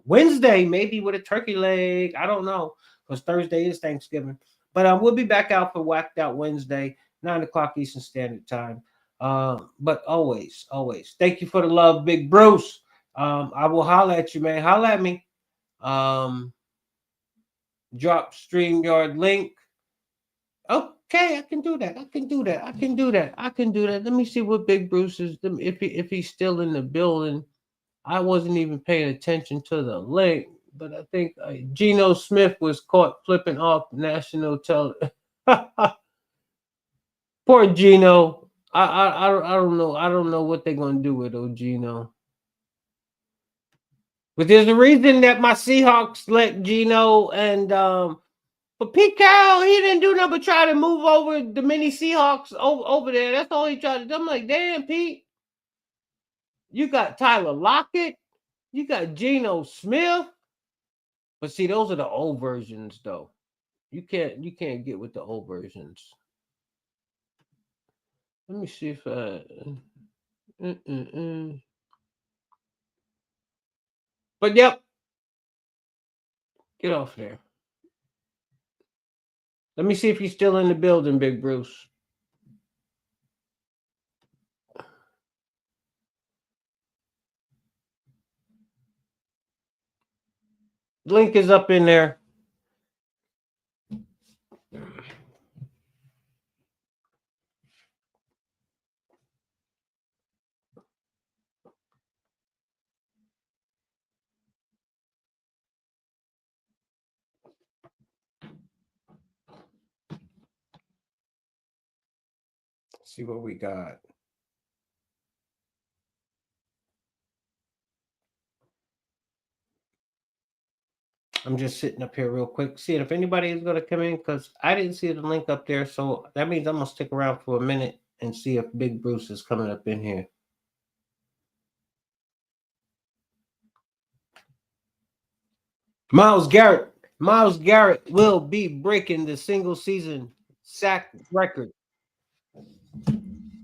Wednesday, maybe with a turkey leg. I don't know, because Thursday is Thanksgiving. But we'll be back out for Whacked Out Wednesday, 9 o'clock Eastern Standard Time. But always, thank you for the love, Big Bruce. I will holler at you, man. Holler at me. Drop StreamYard link. Okay, I can do that. Let me see what Big Bruce is. If he's still in the building. I wasn't even paying attention to the link, but I think Geno Smith was caught flipping off national television. Poor Geno. I don't know. I don't know what they're gonna do with Geno. But there's a reason that my Seahawks let Geno and but Pete Carroll, he didn't do nothing but try to move over the mini Seahawks over there. That's all he tried to do. I'm like, damn, Pete. You got Tyler Lockett. You got Geno Smith. But see, those are the old versions, though. You can't get with the old versions. Let me see if But yep. Get off there. Let me see if he's still in the building, Big Bruce. Link is up in there. Let's see what we got. I'm just sitting up here real quick, seeing if anybody is going to come in, because I didn't see the link up there. So that means I'm going to stick around for a minute and see if Big Bruce is coming up in here. Myles Garrett will be breaking the single season sack record.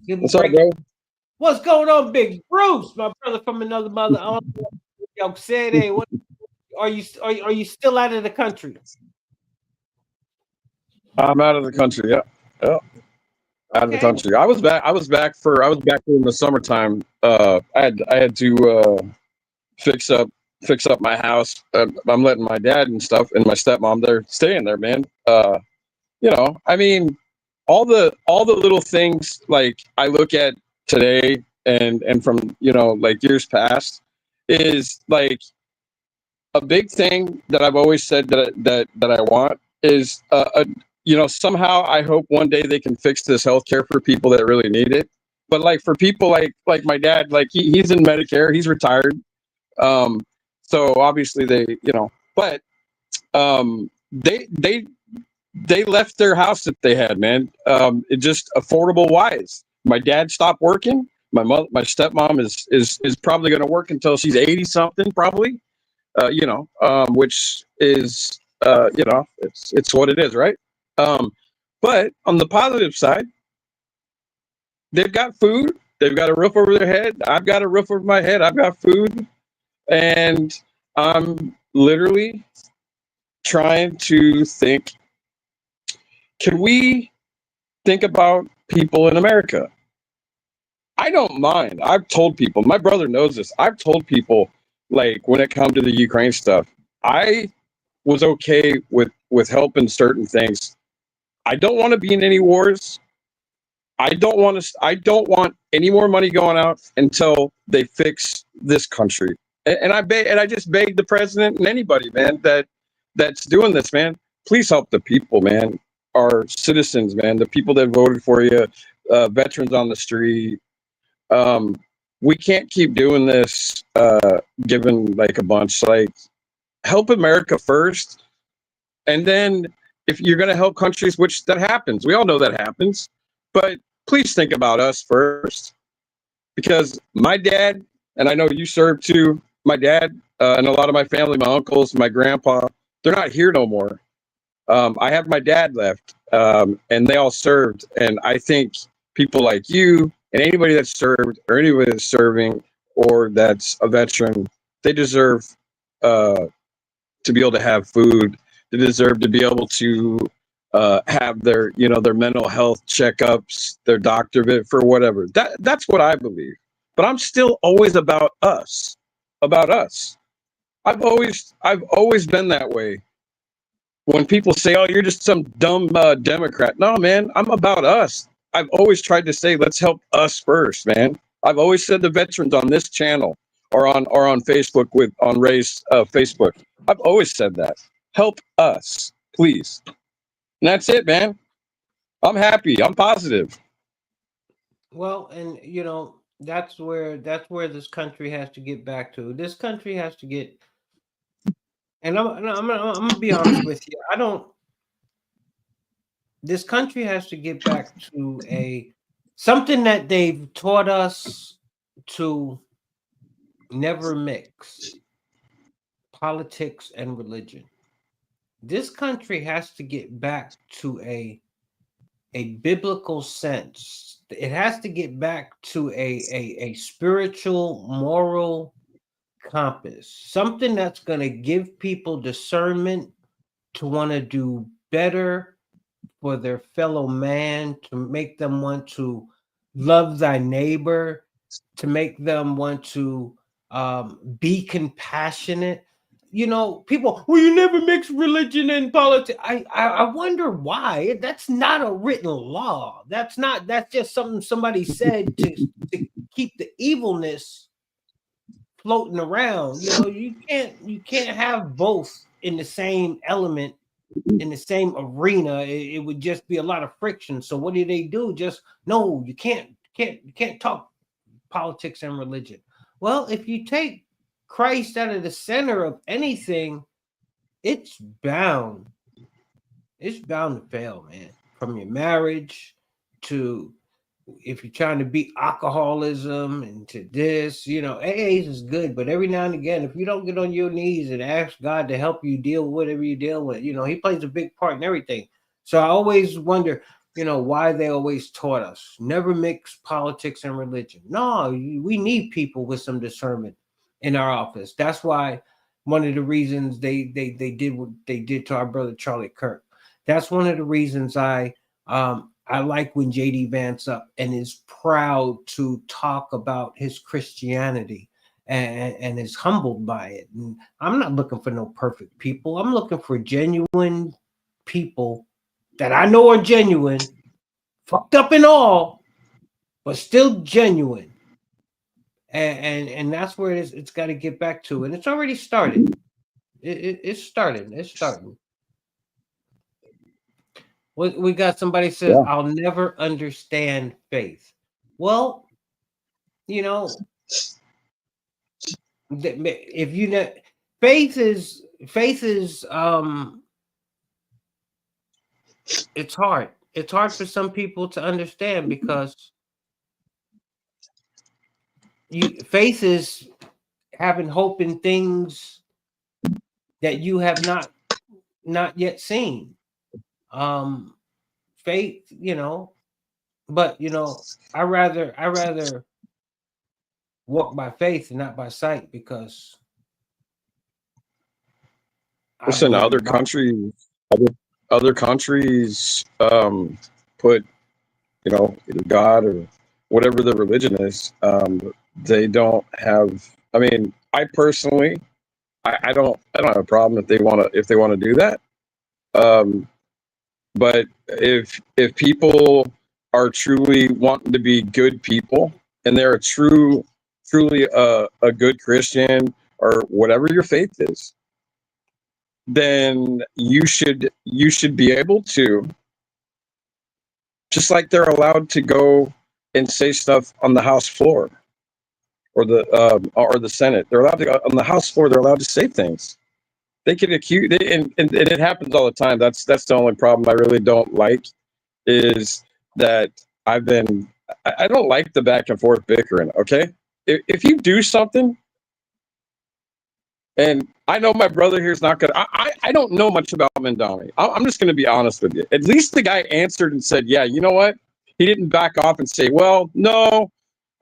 What's up, bro? What's going on, Big Bruce, my brother from another mother? Yo, say what are you still out of the country? I'm out of the country. Yeah. Out of the country. I was back in the summertime. I had to fix up my house. I'm letting my dad and stuff and my stepmom, they're staying there, man. I mean, all the little things like I look at today and from like years past is like a big thing that I've always said that I want is somehow I hope one day they can fix this healthcare for people that really need it. But like for people like my dad, like he's in Medicare, he's retired. So obviously but they left their house that they had, man. It just affordable wise. My dad stopped working. My stepmom is probably going to work until she's 80 something, probably. Which is it's what it is, right? But on the positive side, they've got food. They've got a roof over their head. I've got a roof over my head. I've got food, and I'm literally trying to think. Can we think about people in America? I don't mind. I've told people, my brother knows this. I've told people, like, when it comes to the Ukraine stuff, I was okay with helping certain things. I don't want to be in any wars. I don't want any more money going out until they fix this country. And I just beg the president and anybody, man, that's doing this, man, please help the people, man. Our citizens, man, the people that voted for you, veterans on the street. We can't keep doing this, giving like a bunch, like help America first. And then if you're going to help countries, which that happens, we all know that happens, but please think about us first, because my dad, and I know you served too, my dad and a lot of my family, my uncles, my grandpa, they're not here no more. I have my dad left, and they all served. And I think people like you and anybody that's served or anybody that's serving or that's a veteran, they deserve to be able to have food. They deserve to be able to have their mental health checkups, their doctor visit for whatever. That's what I believe. But I'm still always about us. I've always been that way. When people say, "Oh, you're just some dumb Democrat," no, man, I'm about us. I've always tried to say, let's help us first, man. I've always said the veterans on this channel or on Facebook on Ray's Facebook. I've always said that. Help us, please. And that's it, man. I'm happy. I'm positive. Well, and that's where this country has to get back to. This country has to get, and I'm gonna be honest with you. This country has to get back to something that they've taught us to never mix: politics and religion. This country has to get back to a biblical sense. It has to get back to a spiritual, moral compass, something that's going to give people discernment to want to do better for their fellow man, to make them want to love thy neighbor, to make them want to be compassionate. You know, people, well, you never mix religion and politics. I wonder why. That's not a written law. That's just something somebody said to keep the evilness floating around. You know, you can't have both in the same element, in the same arena. It would just be a lot of friction. So what do? Just no, you can't talk politics and religion. Well, if you take Christ out of the center of anything, it's bound to fail, man. From your marriage to if you're trying to beat alcoholism and to this, you know, AA is good, but every now and again, if you don't get on your knees and ask God to help you deal with whatever you deal with, you know, he plays a big part in everything. So I always wonder, you know, why they always taught us never mix politics and religion. No, we need people with some discernment in our office. That's why one of the reasons they did what they did to our brother Charlie Kirk. That's one of the reasons I like when JD Vance up and is proud to talk about his Christianity and is humbled by it. And I'm not looking for no perfect people. I'm looking for genuine people that I know are genuine, fucked up and all, but still genuine. And that's where it's got to get back to. And it's already started. It's starting. It's starting. We got somebody says, yeah. I'll never understand faith. Well, you know, if you know, faith is it's hard. It's hard for some people to understand because faith is having hope in things that you have not yet seen. Faith, you know, but you know, I rather walk by faith and not by sight, because listen, other countries put, you know, either God or whatever the religion is. They don't have, I mean, I personally, I don't have a problem if they want to do that. But if people are truly wanting to be good people and they're truly a good Christian or whatever your faith is, then you should be able to, just like they're allowed to go and say stuff on the House floor or the Senate. They're allowed to go on the House floor. They're allowed to say things. They can accuse, and it happens all the time. That's the only problem I really don't like, is that I don't like the back and forth bickering. Okay, if you do something, and I know my brother here is not gonna. I don't know much about Mamdani. I'm just gonna be honest with you. At least the guy answered and said, "Yeah, you know what?" He didn't back off and say, "Well, no,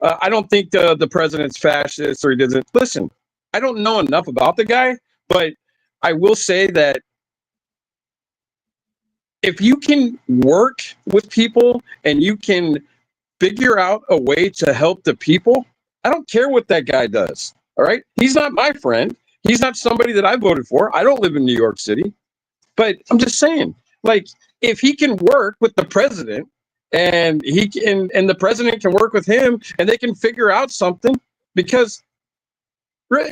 I don't think the president's fascist," or he doesn't. Listen, I don't know enough about the guy, but I will say that if you can work with people and you can figure out a way to help the people, I don't care what that guy does. All right. He's not my friend. He's not somebody that I voted for. I don't live in New York City, but I'm just saying, like, if he can work with the president and and the president can work with him and they can figure out something, because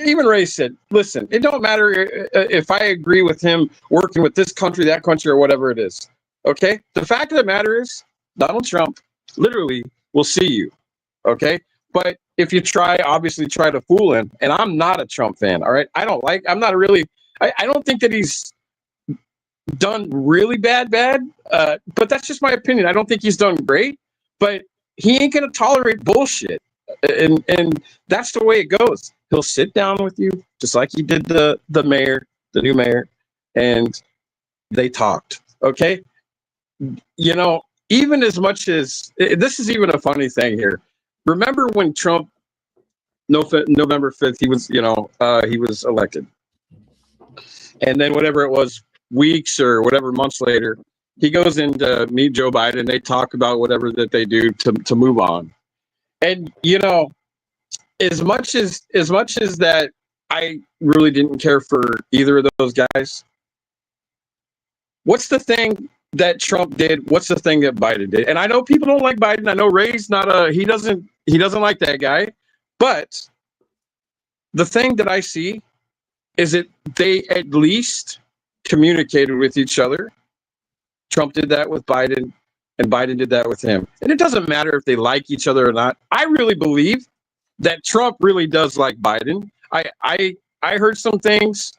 even Ray said, listen, it don't matter if I agree with him working with this country, that country, or whatever it is. Okay. The fact of the matter is Donald Trump literally will see you. Okay. But if you obviously try to fool him, and I'm not a Trump fan. All right. I don't think that he's done really bad. But that's just my opinion. I don't think he's done great, but he ain't going to tolerate bullshit. And that's the way it goes. He'll sit down with you, just like he did the new mayor, and they talked. Okay. You know, even as much as this is even a funny thing here. Remember when Trump November 5th, he was, he was elected. And then whatever it was, weeks or whatever months later, he goes in to meet Joe Biden. They talk about whatever that they do to move on. And, as much as that, I really didn't care for either of those guys. What's the thing that Trump did? What's the thing that Biden did? And I know people don't like Biden. I know Ray's he doesn't like that guy. But the thing that I see is that they at least communicated with each other. Trump did that with Biden, and Biden did that with him. And it doesn't matter if they like each other or not. I really believe that Trump really does like Biden. I heard some things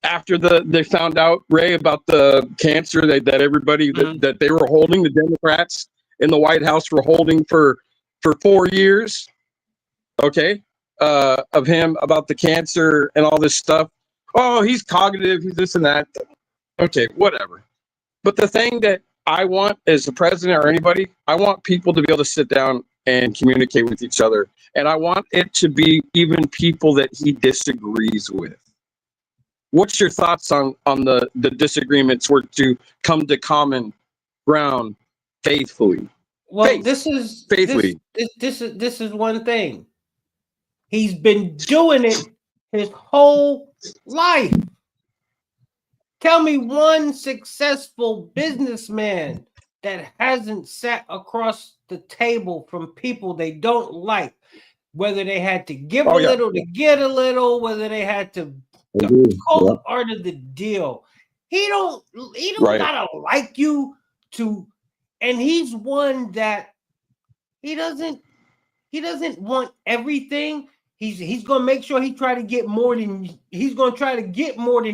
after they found out, Ray, about the cancer that everybody that they were holding, the Democrats in the White House were holding for 4 years. Okay, of him about the cancer and all this stuff. Oh, he's cognitive, he's this and that. Okay, whatever. But the thing that I want as the president or anybody, I want people to be able to sit down and communicate with each other. And I want it to be even people that he disagrees with. What's your thoughts on the disagreements were to come to common ground faithfully? Well, this is one thing. He's been doing it his whole life. Tell me one successful businessman that hasn't sat across the table from people they don't like, whether they had to give a little to get a little, whether they had to call part of the deal. He don't gotta like you to, and he's one that he doesn't want everything. He's gonna make sure he's gonna try to get more than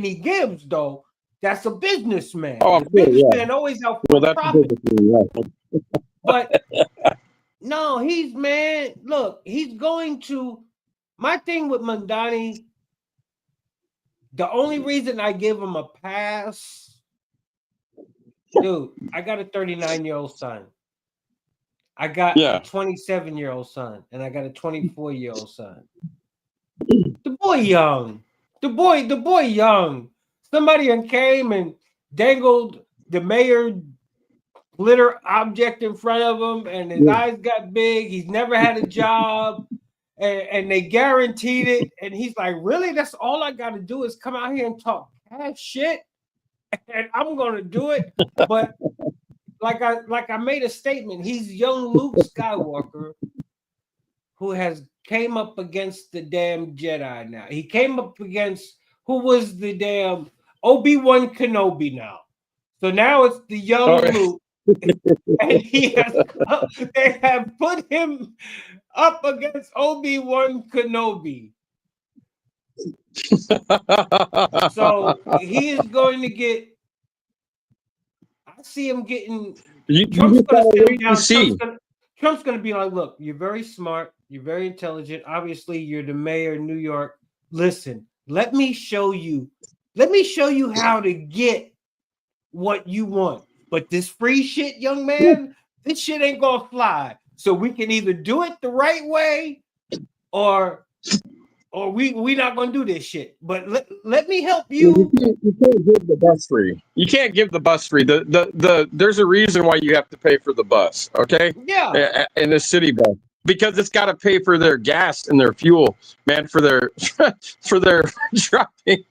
he gives, though. That's a businessman. Oh, businessman always out for profit. But no, he's going to. My thing with Mamdani, the only reason I give him a pass, dude, I got a 39-year-old son. I got a 27-year-old son, and I got a 24-year-old son. The boy young. The boy young. Somebody came and dangled the mayor glitter object in front of him, and his eyes got big. He's never had a job, and they guaranteed it. And he's like, really? That's all I got to do is come out here and talk cash shit, and I'm gonna do it. But like I made a statement, he's young Luke Skywalker who has came up against the damn Jedi now. He came up against who was the damn Obi-Wan Kenobi now. So now it's the young Luke. And they have put him up against Obi-Wan Kenobi. So he is going to get. I see him getting. Trump's going to be like, look, you're very smart, you're very intelligent. Obviously, you're the mayor of New York. Listen, let me show you how to get what you want. But this free shit, young man, this shit ain't gonna fly. So we can either do it the right way, or we not gonna do this shit. But let me help you. You can't give the bus free. You can't give the bus free. There's a reason why you have to pay for the bus. Okay. Yeah. In the city bus. Because it's got to pay for their gas and their fuel, man, for their driving. He's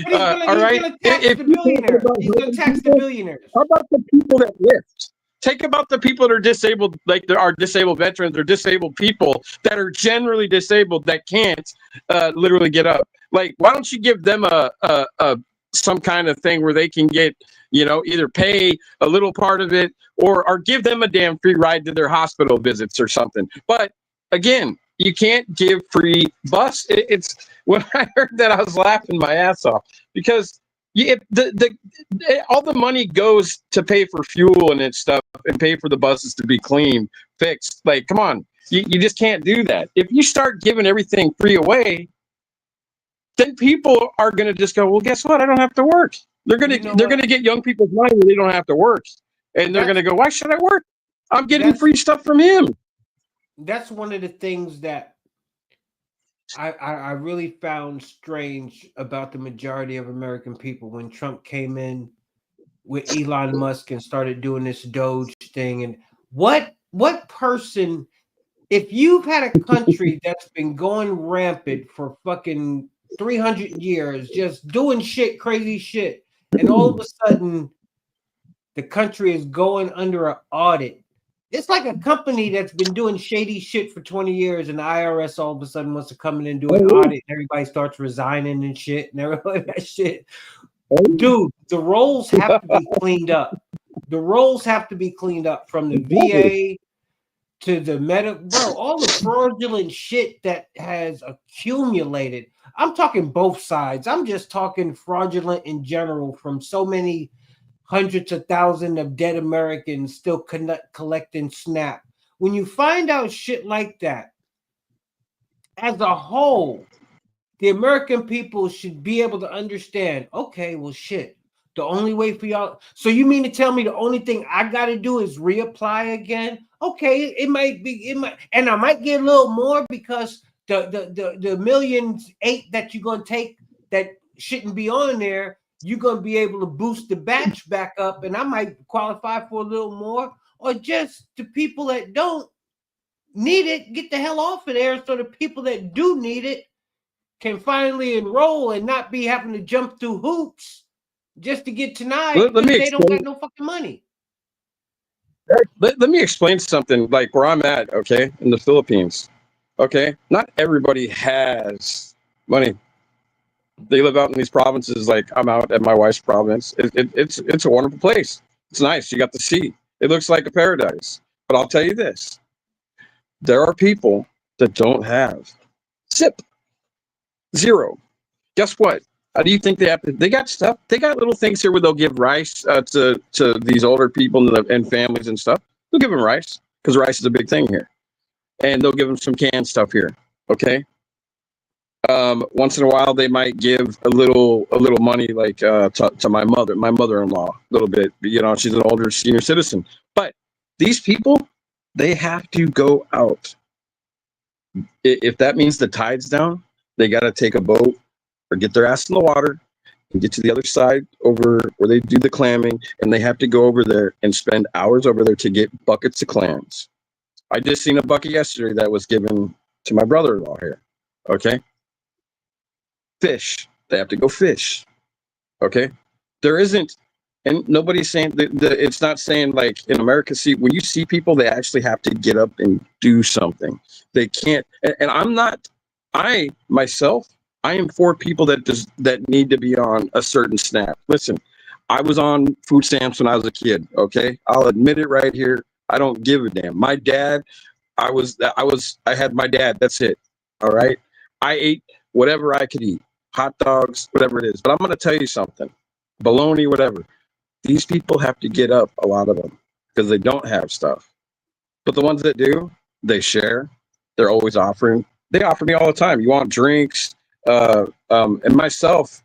gonna tax the billionaires. How about the people that lift? Take about the people that are disabled, like there are disabled veterans or disabled people that are generally disabled that can't literally get up. Like, why don't you give them a some kind of thing where they can get, either pay a little part of it or give them a damn free ride to their hospital visits or something. But again, you can't give free bus. It's when I heard that, I was laughing my ass off because all the money goes to pay for fuel and stuff and pay for the buses to be clean, fixed. Like, come on, you just can't do that. If you start giving everything free away, then people are going to just go, well, guess what? I don't have to work. They're going to get young people's money where they don't have to work. And they're going to go, why should I work? I'm getting free stuff from him. That's one of the things that I really found strange about the majority of American people when Trump came in with Elon Musk and started doing this Doge thing. And what person, if you've had a country that's been going rampant for fucking 300 years, just doing shit, crazy shit, and all of a sudden the country is going under an audit. It's like a company that's been doing shady shit for 20 years, and the IRS all of a sudden wants to come in and do an audit, and everybody starts resigning and shit, and everybody that shit. Dude, the roles have to be cleaned up. The roles have to be cleaned up from the VA to the bro, all the fraudulent shit that has accumulated. I'm talking both sides. I'm just talking fraudulent in general from so many hundreds of thousands of dead Americans still collecting SNAP. When you find out shit like that, as a whole, the American people should be able to understand, okay, well, shit, the only way for y'all. So you mean to tell me the only thing I got to do is reapply again? Okay, it might, and I might get a little more because the 1.8 million that you're going to take that shouldn't be on there, you're going to be able to boost the batch back up, and I might qualify for a little more, or just the people that don't need it, get the hell off of there so the people that do need it can finally enroll and not be having to jump through hoops just to get tonight because they don't got no fucking money. Let me explain something like where I'm at, okay, in the Philippines. Okay, not everybody has money. They live out in these provinces, like I'm out at my wife's province. It's a wonderful place. It's nice. You got the sea. It looks like a paradise. But I'll tell you this. There are people that don't have zero. Guess what? How do you think they have to? They got stuff. They got little things here where they'll give rice to these older people and families and stuff. They'll give them rice because rice is a big thing here. And they'll give them some canned stuff here. Okay. Once in a while, they might give a little money, like to my mother-in-law, a little bit. You know, she's an older senior citizen. But these people, they have to go out. If that means the tide's down, they got to take a boat or get their ass in the water and get to the other side over where they do the clamming, and they have to go over there and spend hours over there to get buckets of clams. I just seen a bucket yesterday that was given to my brother-in-law here. Okay. Fish. They have to go fish. Okay. There isn't, and nobody's saying that it's not saying like in America, see, when you see people, they actually have to get up and do something. They can't, and I'm not, I am for people that need to be on a certain SNAP. Listen, I was on food stamps when I was a kid. Okay. I'll admit it right here. I don't give a damn. My dad, I had my dad. That's it. All right. I ate whatever I could eat. Hot dogs, whatever it is. But I'm going to tell you something. Bologna, whatever. These people have to get up, a lot of them, because they don't have stuff. But the ones that do, they share. They're always offering. They offer me all the time. You want drinks? And myself,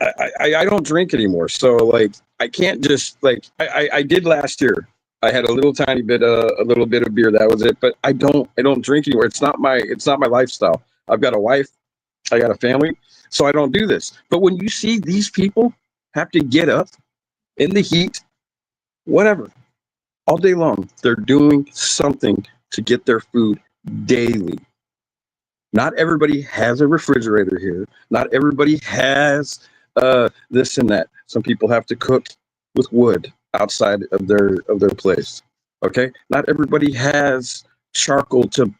I don't drink anymore. So like, I can't just like, I did last year. I had a little bit of beer. That was it. But I don't drink anymore. It's not my lifestyle. I've got a wife, I got a family, so I don't do this. But when you see these people have to get up in the heat, whatever, all day long, they're doing something to get their food daily. Not everybody has a refrigerator here. Not everybody has this and that. Some people have to cook with wood outside of their place. Okay, not everybody has charcoal to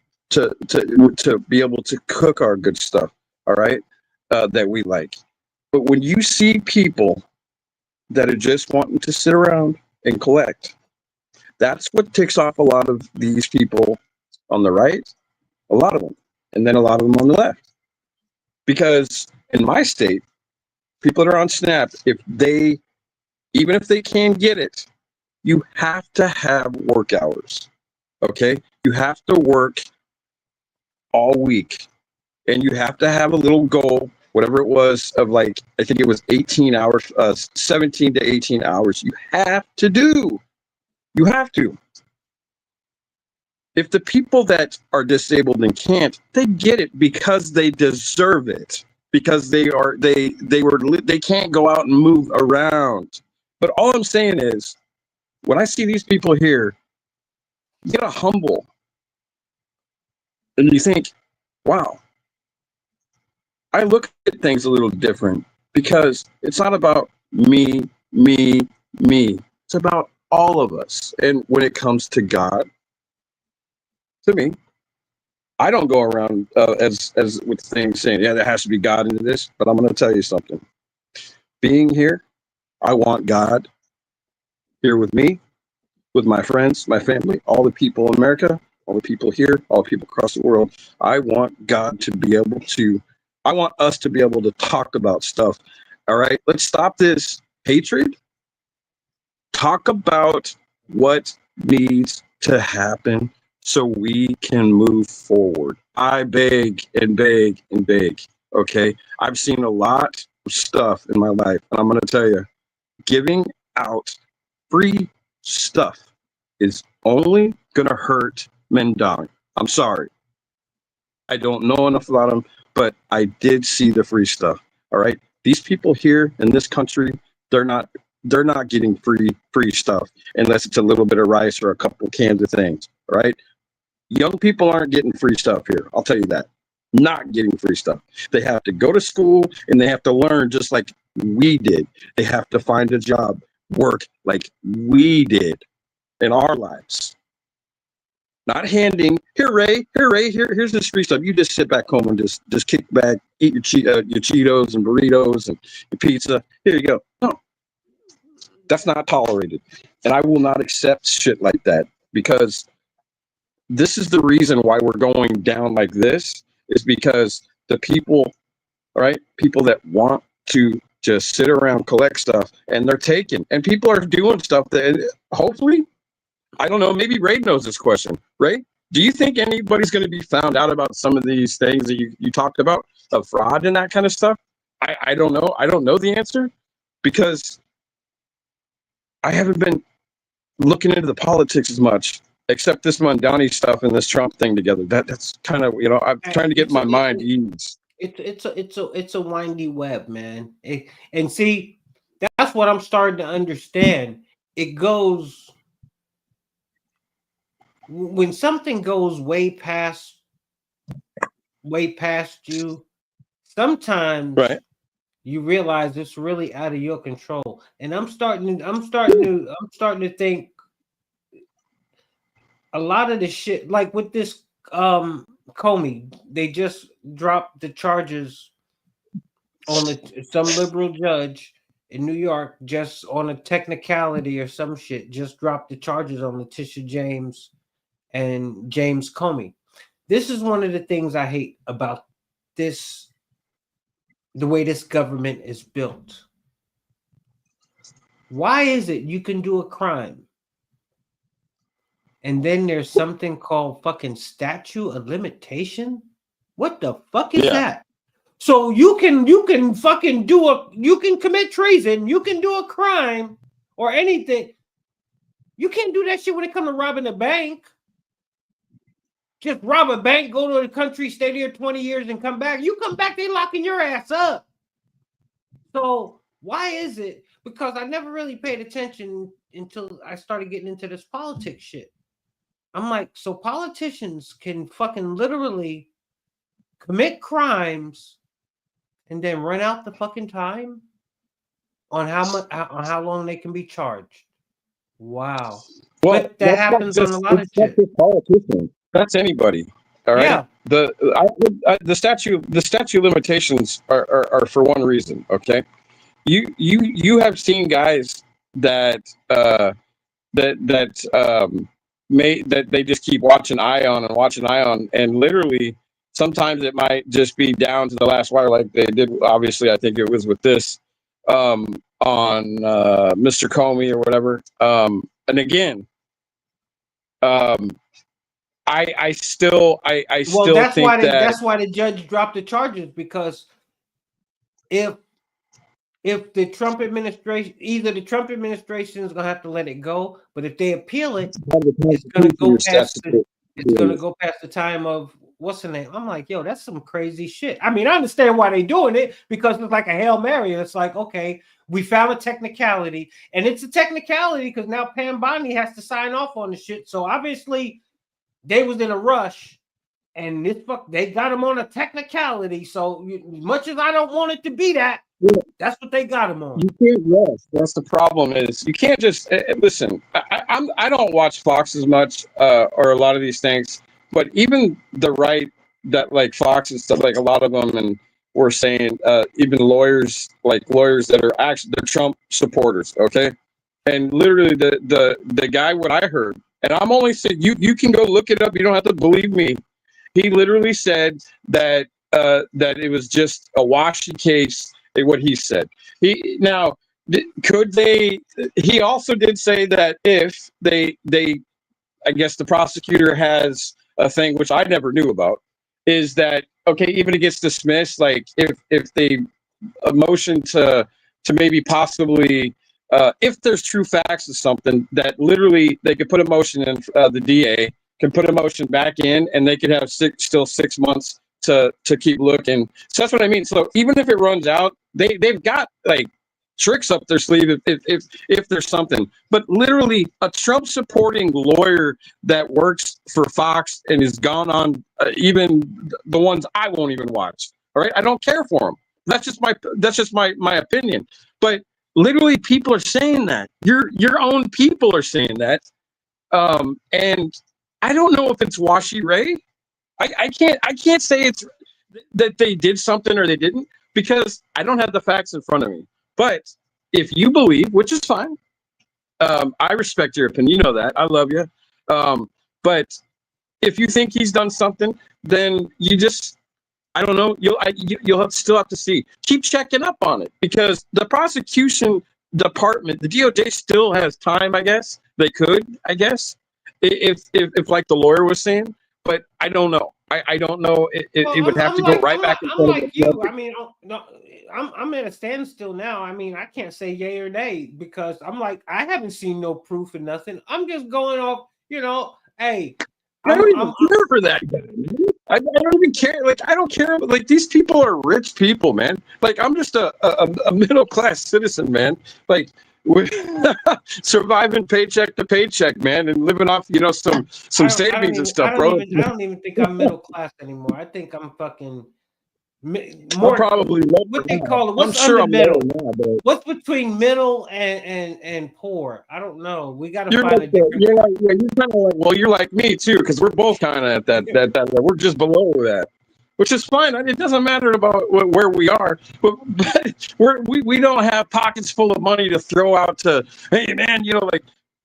be able to cook our good stuff, all right, that we like. But when you see people that are just wanting to sit around and collect, that's what ticks off a lot of these people on the right, a lot of them, and then a lot of them on the left. Because in my state, people that are on SNAP, even if they can get it, you have to have work hours, okay? You have to work all week, and you have to have a little goal, whatever it was, of like, I think it was 18 hours, 17 to 18 hours. You have to. If the people that are disabled and can't, they get it because they deserve it. Because they can't go out and move around. But all I'm saying is, when I see these people here, you gotta humble. And you think, wow, I look at things a little different because it's not about me. It's about all of us. And when it comes to God, to me, I don't go around as with things saying, yeah, there has to be God into this. But I'm going to tell you something. Being here, I want God here with me, with my friends, my family, all the people in America, all the people here, all the people across the world. I want God to be able to, I want us to be able to talk about stuff. All right, let's stop this hatred. Talk about what needs to happen so we can move forward. I beg and beg and beg. Okay, I've seen a lot of stuff in my life, and I'm going to tell you, giving out free stuff is only going to hurt Mamdani. I'm sorry. I don't know enough about them, but I did see the free stuff. All right. These people here in this country, they're not getting free stuff unless it's a little bit of rice or a couple cans of things. All right. Young people aren't getting free stuff here. I'll tell you that. Not getting free stuff. They have to go to school and they have to learn just like we did. They have to find a job, work like we did in our lives. Not handing, here, Ray, here's this free stuff. You just sit back home and just kick back, eat your Cheetos and burritos and your pizza. Here you go. No, that's not tolerated. And I will not accept shit like that, because this is the reason why we're going down like this, is because the people, right? People that want to just sit around, collect stuff, and they're taking, and people are doing stuff that hopefully, I don't know, maybe Ray knows this question. Ray, do you think anybody's going to be found out about some of these things that you talked about, of fraud and that kind of stuff? I don't know. I don't know the answer, because I haven't been looking into the politics as much, except this Mamdani stuff and this Trump thing together. That's kind of, I'm trying to get my mind eased. It's a windy web, man. And see, that's what I'm starting to understand. It goes, when something goes way past you, sometimes you realize it's really out of your control. And I'm starting to think a lot of the shit, like with this Comey, they just dropped the charges on some liberal judge in New York, just on a technicality or some shit, just dropped the charges on Letitia James and James Comey. This is one of the things I hate about this, the way this government is built. Why is it you can do a crime and then there's something called fucking statute of limitation? What the fuck is that? So you can fucking you can commit treason, you can do a crime or anything. You can't do that shit when it comes to robbing a bank. Just rob a bank, go to the country, stay there 20 years and come back. You come back, they locking your ass up. So why is it? Because I never really paid attention until I started getting into this politics shit. I'm like, so politicians can fucking literally commit crimes and then run out the fucking time on how long they can be charged. Wow. Well, but that happens on a lot of shit. Politicians. That's anybody. All right. Yeah. The statute of limitations are for one reason. Okay. You have seen guys that they just keep watching eye on, and literally sometimes it might just be down to the last wire, like they did. Obviously, I think it was with this on Mr. Comey or whatever. And again, I still that's think that's why the judge dropped the charges, because if the Trump administration, either the Trump administration is gonna have to let it go, but if they appeal it, it's gonna go past it's gonna go past the time of what's the name? I'm like, yo, that's some crazy shit. I mean, I understand why they're doing it because it's like a Hail Mary. It's like, okay, we found a technicality, and it's a technicality because now Mamdani has to sign off on the shit. So obviously, they was in a rush, and they got him on a technicality. So much as I don't want it to be that, that's what they got him on. You can't rest. That's the problem. Is you can't just listen. I don't watch Fox as much or a lot of these things, but even the right that like Fox and stuff, like a lot of them, and were saying even lawyers that are actually they're Trump supporters. Okay, and literally the guy what I heard, and I'm only saying you can go look it up. You don't have to believe me. He literally said that that it was just a washy case. What he said. He also did say that if they I guess the prosecutor has a thing which I never knew about, is that okay, even it gets dismissed, like if they a motion to maybe possibly if there's true facts of something, that literally they could put a motion in, the DA can put a motion back in, and they could have still 6 months to keep looking. So that's what I mean. So even if it runs out, they've got like tricks up their sleeve if there's something. But literally a Trump supporting lawyer that works for Fox and has gone on even the ones I won't even watch. All right, I don't care for him. That's just my opinion. But literally people are saying that. Your own people are saying that. And I don't know if it's washy Ray. I can't say it's that they did something or they didn't, because I don't have the facts in front of me. But if you believe, which is fine, I respect your opinion. You know that. I love you. But if you think he's done something, then you just, I don't know. You'll still have to see. Keep checking up on it, because the prosecution department, the DOJ, still has time. I guess they could. I guess if like the lawyer was saying. But I don't know. I don't know. It would have to go right back. I'm like you. I mean, I'm at a standstill now. I mean, I can't say yay or nay because I'm like, I haven't seen no proof or nothing. I'm just going off, hey. I don't even care for that guy. I don't even care. Like, I don't care. Like, these people are rich people, man. Like, I'm just a middle class citizen, man. Like, we're surviving paycheck to paycheck, man, and living off, some savings and stuff, bro. I don't even think I'm middle class anymore. I think I'm fucking more. Probably what they call it. What's under middle? What's between middle and poor? I don't know. We got to find a different. You're kind of like, well, you're like me too, because we're both kind of at that. We're just below that. Which is fine. It doesn't matter about where we are, but we don't have pockets full of money to throw out to. Hey, man,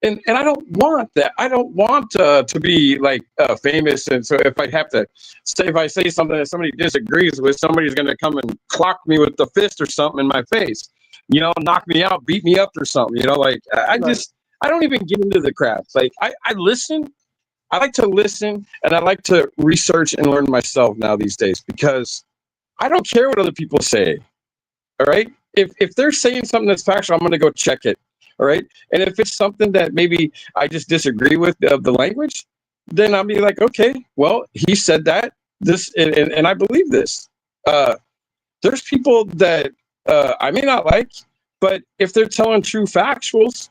and I don't want that. I don't want to be like famous. And so if I say something that somebody disagrees with, somebody's going to come and clock me with the fist or something in my face. Knock me out, beat me up or something. I don't even get into the crap. Like I listen. I like to listen, and I like to research and learn myself now these days, because I don't care what other people say. All right. If they're saying something that's factual, I'm going to go check it. All right. And if it's something that maybe I just disagree with the language, then I'll be like, okay, well, he said that and I believe this. There's people that I may not like, but if they're telling true factuals,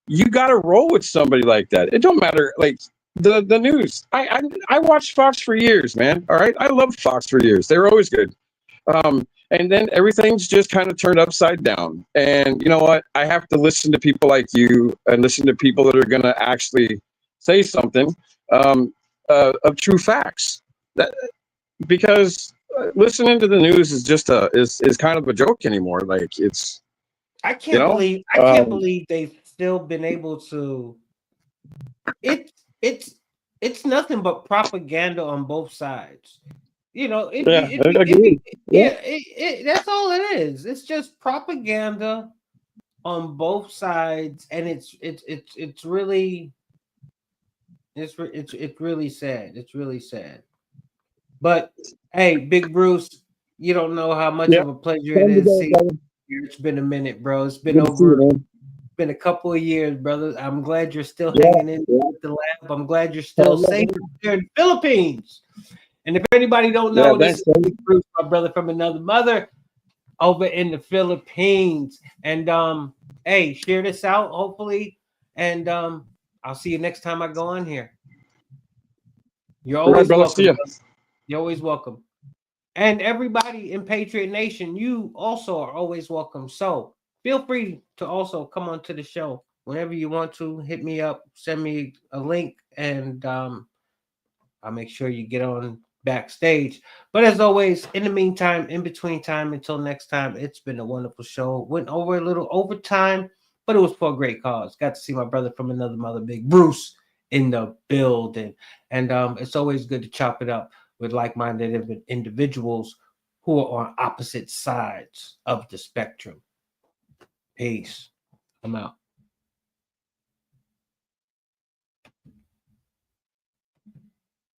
you got to roll with somebody like that. It don't matter. Like, the news. I watched Fox for years, man. All right. I loved Fox for years. They were always good. And then everything's just kind of turned upside down. And you know what? I have to listen to people like you and listen to people that are going to actually say something of true facts. Because listening to the news is just is kind of a joke anymore. Like, it's. I can't believe they've still been able to. It's nothing but propaganda on both sides. That's all it is. It's just propaganda on both sides, and it's really sad. It's really sad. But hey, Big Bruce, you don't know how much of a pleasure it is. It's been a minute, bro. It's been been a couple of years, brother. I'm glad you're still hanging in with the lab. I'm glad you're still safe there in the Philippines. And if anybody don't know, this is Big Bruce, my brother from another mother, over in the Philippines. And hey, share this out, hopefully. And I'll see you next time I go on here. You're always welcome. You're always welcome. And everybody in Patriot Nation, you also are always welcome. So feel free to also come on to the show whenever you want to. Hit me up, send me a link, and I'll make sure you get on backstage. But as always, in the meantime, in between time, until next time, it's been a wonderful show. Went over a little overtime, but it was for a great cause. Got to see my brother from another mother, Big Bruce, in the building. And it's always good to chop it up with like-minded individuals who are on opposite sides of the spectrum. Peace. I'm out.